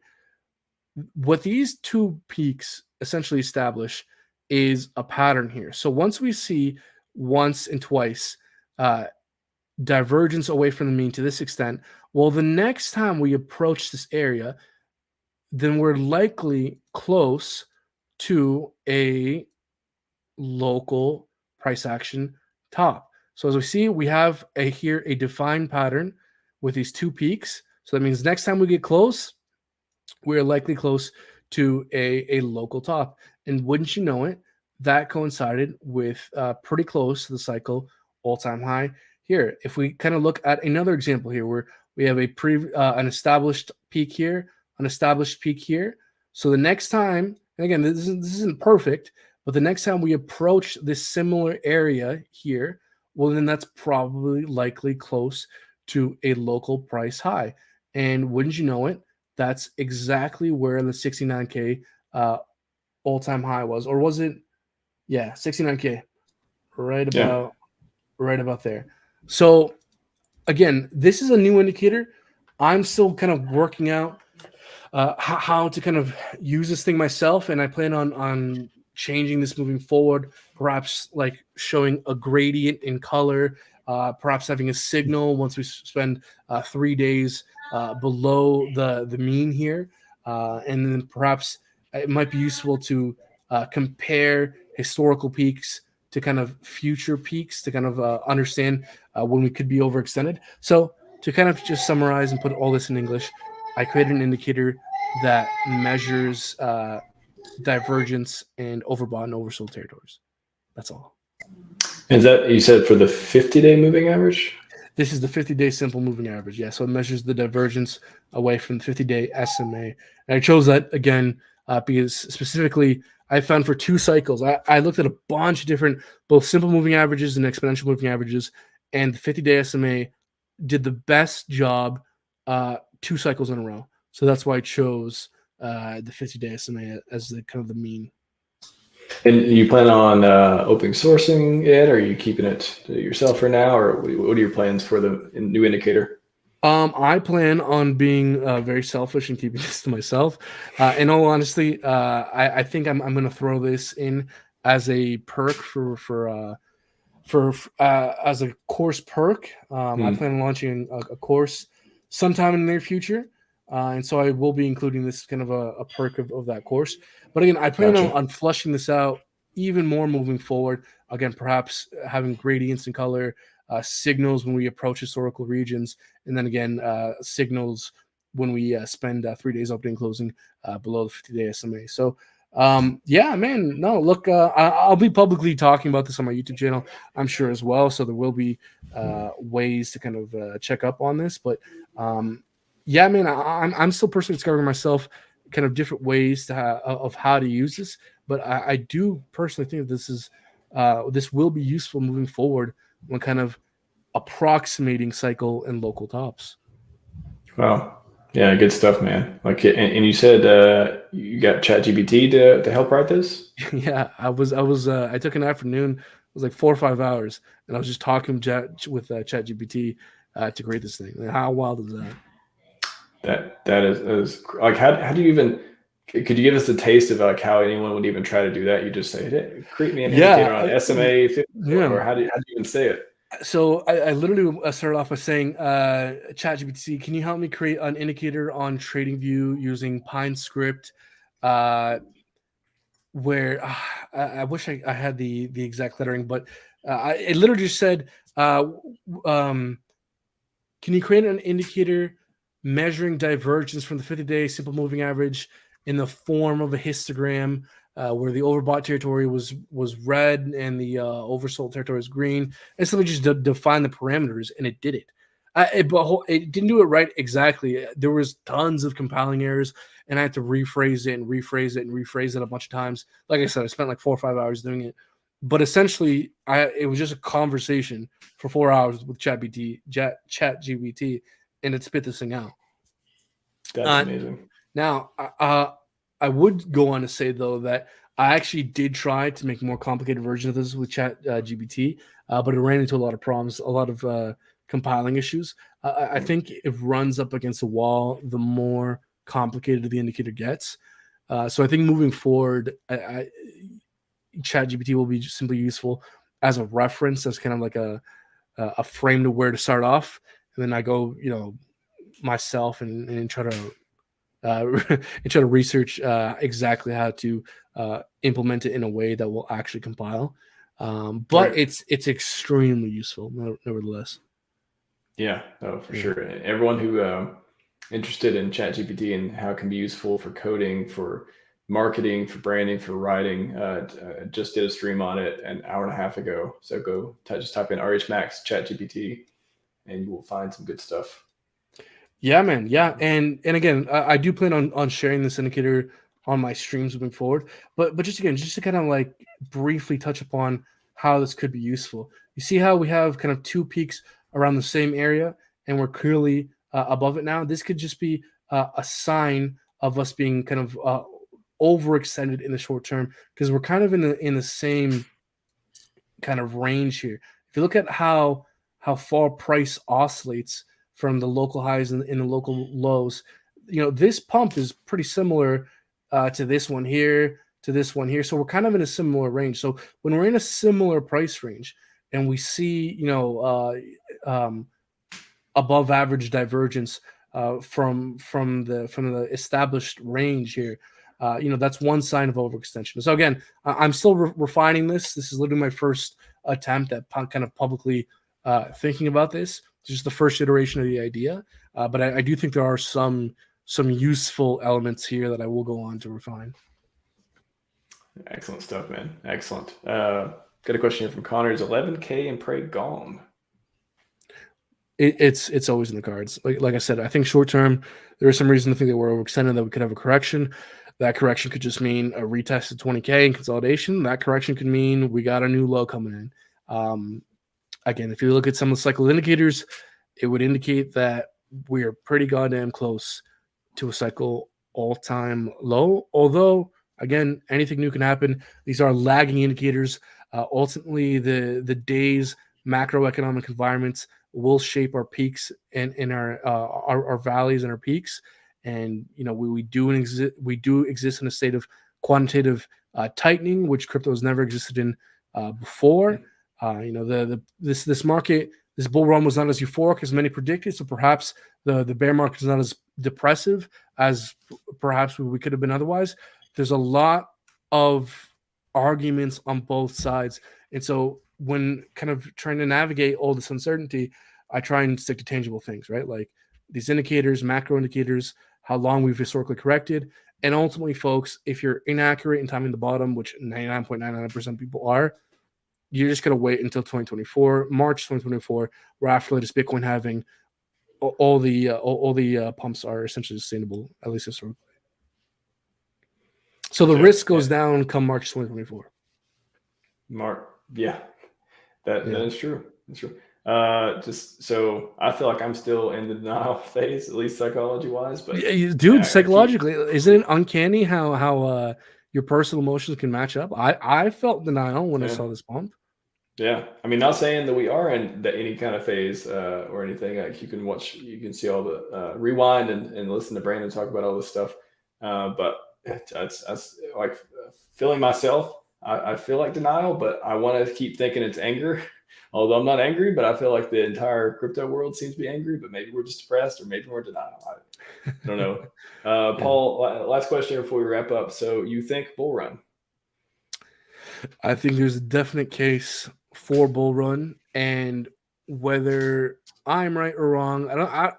what these two peaks essentially establish is a pattern here. So once we see once and twice divergence away from the mean to this extent, well, the next time we approach this area, then we're likely close to a local price action top. So as we see, we have here a defined pattern with these two peaks. So that means next time we get close, we're likely close to a local top. And wouldn't you know it, that coincided with pretty close to the cycle all-time high here. If we kind of look at another example here where we have an established peak here, an established peak here. So the next time, and again, this isn't perfect, but the next time we approach this similar area here, well, then that's probably likely close to a local price high. And wouldn't you know it, that's exactly where the 69K all-time high was. Or was it? Yeah, 69K. Right about there. So again, this is a new indicator. I'm still kind of working out how to kind of use this thing myself, and I plan on changing this moving forward, perhaps like showing a gradient in color, perhaps having a signal once we spend 3 days below the mean here, and then perhaps it might be useful to compare historical peaks to kind of future peaks to kind of understand when we could be overextended. So to kind of just summarize and put all this in English, I created an indicator that measures divergence and overbought and oversold territories. That's all. Is that, you said, for the 50-day moving average? This is the 50-day simple moving average. Yeah, so it measures the divergence away from the 50-day SMA. And I chose that, again, because specifically I found for 2 cycles, I looked at a bunch of different, both simple moving averages and exponential moving averages, and the 50-day SMA did the best job 2 cycles in a row. So that's why I chose the 50-day SMA as the kind of the mean. And you plan on open sourcing it, or are you keeping it to yourself for now, or what are your plans for the new indicator? I plan on being very selfish and keeping this to myself. In all honesty, I think I'm going to throw this in as a perk for as a course perk. I plan on launching a course sometime in the near future. And so I will be including this kind of a perk of that course. But again, I plan on flushing this out even more moving forward. Again, perhaps having gradients in color, signals when we approach historical regions, and then again, signals when we spend 3 days opening and closing below the 50-day SMA. So yeah, man, no, look, I'll be publicly talking about this on my YouTube channel, I'm sure, as well. So there will be ways to kind of check up on this. But yeah, man, I'm still personally discovering myself kind of different ways of how to use this. But I do personally think that this will be useful moving forward when kind of approximating cycle and local tops. Wow. Yeah, good stuff, man. Like, and you said you got ChatGPT to help write this? Yeah, I took an afternoon. It was like 4 or 5 hours, and I was just talking with ChatGPT to create this thing. Like, how wild is that? That is like, how do you even, could you give us a taste of like how anyone would even try to do that? You just say, hey, create me an indicator on SMA 50, or how do you even say it? So I literally started off by saying, ChatGPT, can you help me create an indicator on TradingView using Pine Script? Where I wish I had the exact lettering, but it literally just said, can you create an indicator measuring divergence from the 50-day simple moving average in the form of a histogram, where the overbought territory was red and the oversold territory was green, and simply just define the parameters, and it did it. It didn't do it right exactly. There was tons of compiling errors, and I had to rephrase it a bunch of times. Like I said, I spent like 4 or 5 hours doing it. But essentially, it was just a conversation for 4 hours with ChatGPT, and it spit this thing out. That's amazing. Now, I would go on to say though that I actually did try to make a more complicated version of this with Chat GPT, but it ran into a lot of problems, a lot of compiling issues. I think it runs up against a wall the more complicated the indicator gets. So I think moving forward, Chat GPT will be simply useful as a reference, as kind of like a frame to where to start off, and then I go, myself and try to and try to research exactly how to implement it in a way that will actually compile. But Right. it's extremely useful, nevertheless. Yeah, no, for sure. Everyone who interested in ChatGPT and how it can be useful for coding, for marketing, for branding, for writing, just did a stream on it an hour and a half ago. So go just type in RHMax ChatGPT, and you will find some good stuff. Yeah, man. Yeah, and again, I do plan on sharing this indicator on my streams moving forward. But just to kind of like briefly touch upon how this could be useful. You see how we have kind of two peaks around the same area, and we're clearly above it now. This could just be a sign of us being kind of overextended in the short term, because we're kind of in the same kind of range here. If you look at how far price oscillates from the local highs and in the local lows, this pump is pretty similar to this one here, to this one here. So we're kind of in a similar range. So when we're in a similar price range and we see, above average divergence from the established range here, that's one sign of overextension. So again, I'm still refining this. This is literally my first attempt at kind of publicly thinking about this. It's just the first iteration of the idea, but I do think there are some useful elements here that I will go on to refine. Excellent stuff, man. Excellent. Got a question here from Connor. Is 11K in Prey gone? It's always in the cards. Like I said, I think short term there is some reason to think that we're overextended, that we could have a correction. That correction could just mean a retest of 20K in consolidation. That correction could mean we got a new low coming in. Again, if you look at some of the cycle indicators, it would indicate that we are pretty goddamn close to a cycle all-time low. Although, again, anything new can happen. These are lagging indicators. Ultimately, the day's macroeconomic environments will shape our peaks and in our valleys and our peaks. And we do exist in a state of quantitative tightening, which crypto has never existed in before. This market, this bull run was not as euphoric as many predicted. So perhaps the bear market is not as depressive as perhaps we could have been otherwise. There's a lot of arguments on both sides, and so when kind of trying to navigate all this uncertainty, I try and stick to tangible things, right? Like these indicators, macro indicators, how long we've historically corrected. And ultimately, folks, if you're inaccurate in timing the bottom, which 99.99% of people are, you're just going to wait until 2024, March 2024, where after latest Bitcoin halving, all the pumps are essentially sustainable, at least historically. So the risk goes down come March 2024. Yeah, that is true. That's true. Just so I feel like I'm still in the denial phase, at least psychology wise. But dude, psychologically, isn't it uncanny how your personal emotions can match up? I felt denial when I saw this pump. Yeah, I mean, not saying that we are in any kind of phase or anything. Like you can see all the rewind and listen to Brandon talk about all this stuff. But it's like feeling myself. I feel like denial, but I want to keep thinking it's anger. Although I'm not angry, but I feel like the entire crypto world seems to be angry. But maybe we're just depressed, or maybe we're in denial. I don't know. Paul, last question before we wrap up. So you think bull run? I think there's a definite case for bull run, and whether I'm right or wrong, I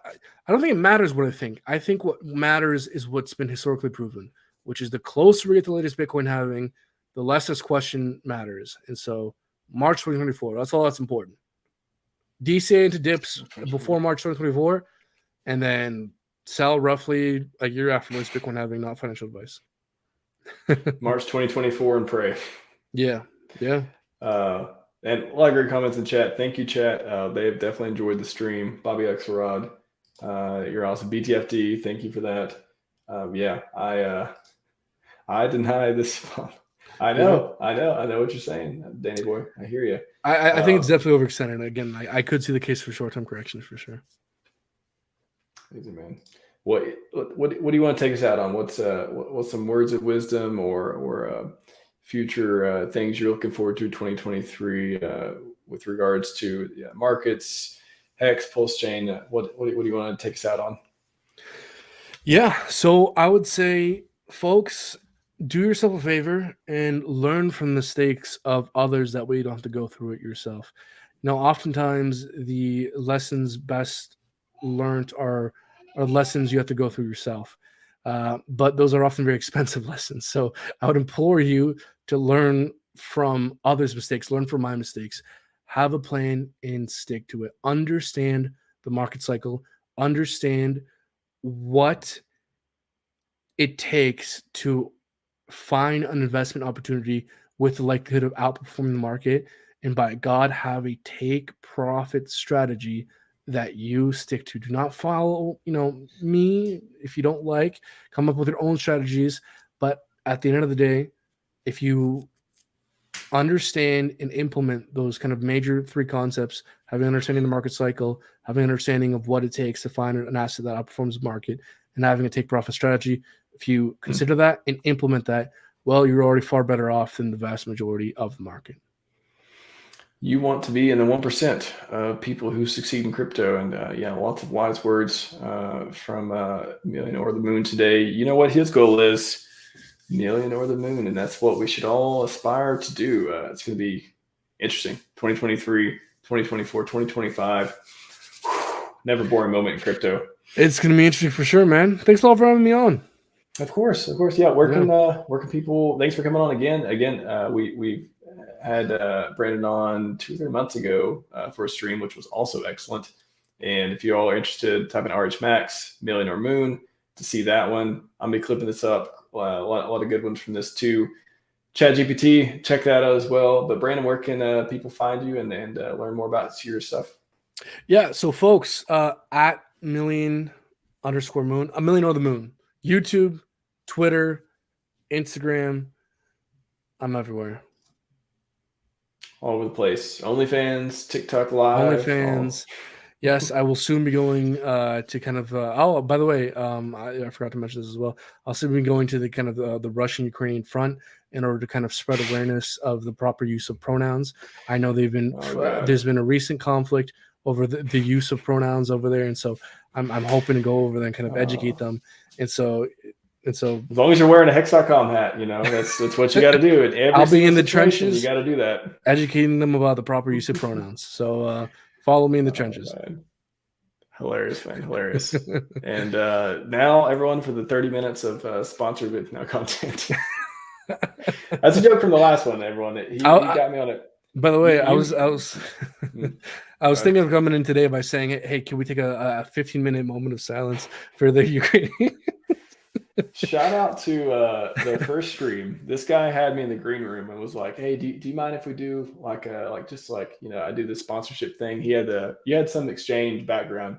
don't think it matters what I think. I think what matters is what's been historically proven, which is the closer we get to the latest Bitcoin halving, the less this question matters. And so March 2024, that's all that's important. DCA into dips before March 2024, and then sell roughly a year after latest Bitcoin halving, not financial advice. March 2024 and pray. Yeah. And a lot of great comments in chat. Thank you, chat. They have definitely enjoyed the stream. Bobby Axelrod, you're awesome. BTFD, thank you for that. I deny this. I know what you're saying, Danny boy. I hear you. I think it's definitely overextended. Again, I could see the case for short-term corrections for sure. Easy, man. What do you want to take us out on? What's some words of wisdom or future things you're looking forward to 2023 with regards to markets, HEX, PulseChain? What do you want to take us out on? Yeah, so I would say, folks, do yourself a favor and learn from the mistakes of others. That way you don't have to go through it yourself. Now, oftentimes the lessons best learned are lessons you have to go through yourself. But those are often very expensive lessons. So I would implore you to learn from others' mistakes, learn from my mistakes, have a plan and stick to it. Understand the market cycle, understand what it takes to find an investment opportunity with the likelihood of outperforming the market, and by God, have a take profit strategy that you stick to. Do not follow, me if you don't like. Come up with your own strategies, but at the end of the day, if you understand and implement those kind of major three concepts, having understanding the market cycle, having understanding of what it takes to find an asset that outperforms the market, and having a take profit strategy, if you consider that and implement that, well, you're already far better off than the vast majority of the market. You want to be in the 1% of people who succeed in crypto. And lots of wise words from Million Over the Moon today. You know what his goal is? Million Over the Moon. And that's what we should all aspire to do. It's going to be interesting. 2023, 2024, 2025. Never boring moment in crypto. It's going to be interesting for sure, man. Thanks a lot for having me on. Of course. Yeah. Where can people, thanks for coming on again. We've had Brandon on 2 or 3 months ago for a stream, which was also excellent. And if you all are interested, type in RHMax, Million or Moon to see that one. I'm going to be clipping this up. A lot of good ones from this too. ChatGPT, check that out as well. But Brandon, where can people find you and learn more about your stuff? Yeah, so folks, at Million_Moon, a Million Over the Moon, YouTube, Twitter, Instagram, I'm everywhere. All over the place. OnlyFans, TikTok Live. OnlyFans. Yes, I will soon be going to kind of. By the way, I forgot to mention this as well. I'll soon be going to the kind of the Russian-Ukrainian front in order to kind of spread awareness of the proper use of pronouns. I know they've been there's been a recent conflict over the use of pronouns over there, and so I'm hoping to go over there and kind of educate them. And so as long as you're wearing a Hex.com hat, that's what you got to do. In every I'll be in the trenches. You got to do that, educating them about the proper use of pronouns. So follow me in the trenches. Man. Hilarious, man, hilarious. And now, everyone, for the 30 minutes of sponsored video content. That's a joke from the last one, everyone. He got me on it. By the way, I was thinking of coming in today by saying, "Hey, can we take a 15-minute moment of silence for the Ukrainian?" Shout out to the first stream. This guy had me in the green room and was like, "Hey, do you mind if we do I do this sponsorship thing?" You had some exchange background,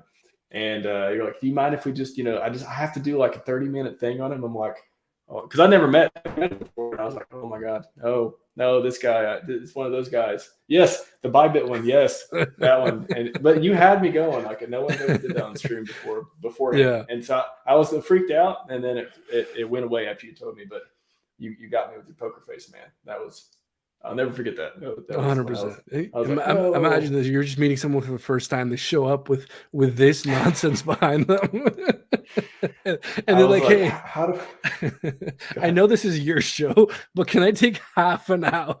and you're like, "Do you mind if we just I have to do like a 30-minute thing on him?" I'm like, "Oh," because I never met him before, and I was like, "Oh my god, no, this guy, it's one of those guys." Yes, the Bybit one, yes, that one. But you had me going like no one ever did that on stream before. Yeah. And so I was freaked out, and then it went away after you told me. But you got me with your poker face, man. I'll never forget that. 100%. Imagine that you're just meeting someone for the first time. They show up with this nonsense behind them, and they're like, "Hey, I know this is your show, but can I take half an hour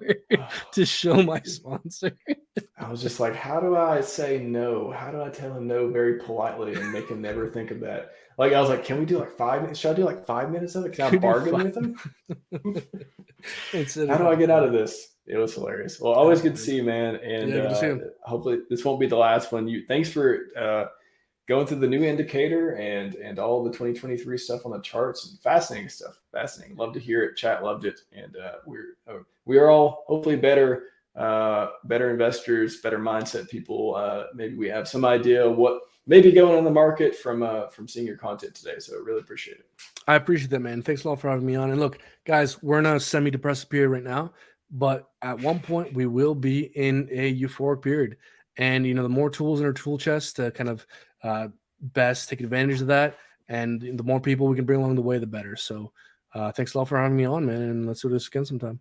to show my sponsor?" I was just like, "How do I say no? How do I tell him no very politely and make him never think of that?" Like I was like, "Can we do like 5 minutes? Should I do like 5 minutes of it? Can I bargain with him?" How do I get out of this? It was hilarious. Well, always good to see you, man. And hopefully this won't be the last one. Thanks for going through the new indicator and all the 2023 stuff on the charts. And fascinating stuff. Fascinating. Love to hear it. Chat loved it. And we are all hopefully better investors, better mindset people. Maybe we have some idea of what may be going on in the market from seeing your content today. So really appreciate it. I appreciate that, man. Thanks a lot for having me on. And look, guys, we're in a semi-depressive period right now, but at one point we will be in a euphoric period. And the more tools in our tool chest to kind of best take advantage of that, and the more people we can bring along the way, the better. So thanks a lot for having me on, man. And let's do this again sometime.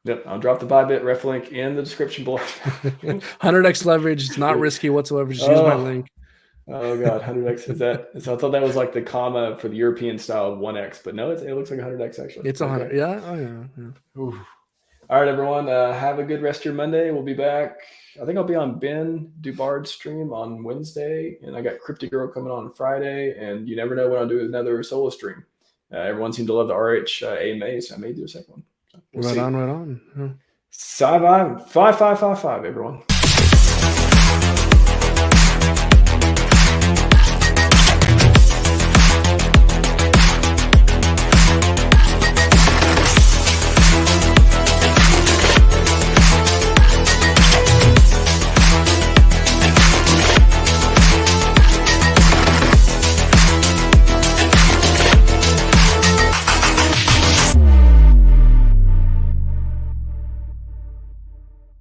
Yep, I'll drop the Bybit ref link in the description below. 100x leverage. It's not risky whatsoever. Just use my link. Oh God, 100x is that? So I thought that was like the comma for the European style 1x, but no, it looks like 100x actually. It's 100. Okay. Yeah. Oh yeah. Oof. All right, everyone. Have a good rest of your Monday. We'll be back. I think I'll be on Ben Dubard's stream on Wednesday, and I got Cryptic Girl coming on Friday. And you never know when I'll do another solo stream. Everyone seemed to love the RHMax, so I may do a second one. So we'll right on. Scivive 5555, everyone.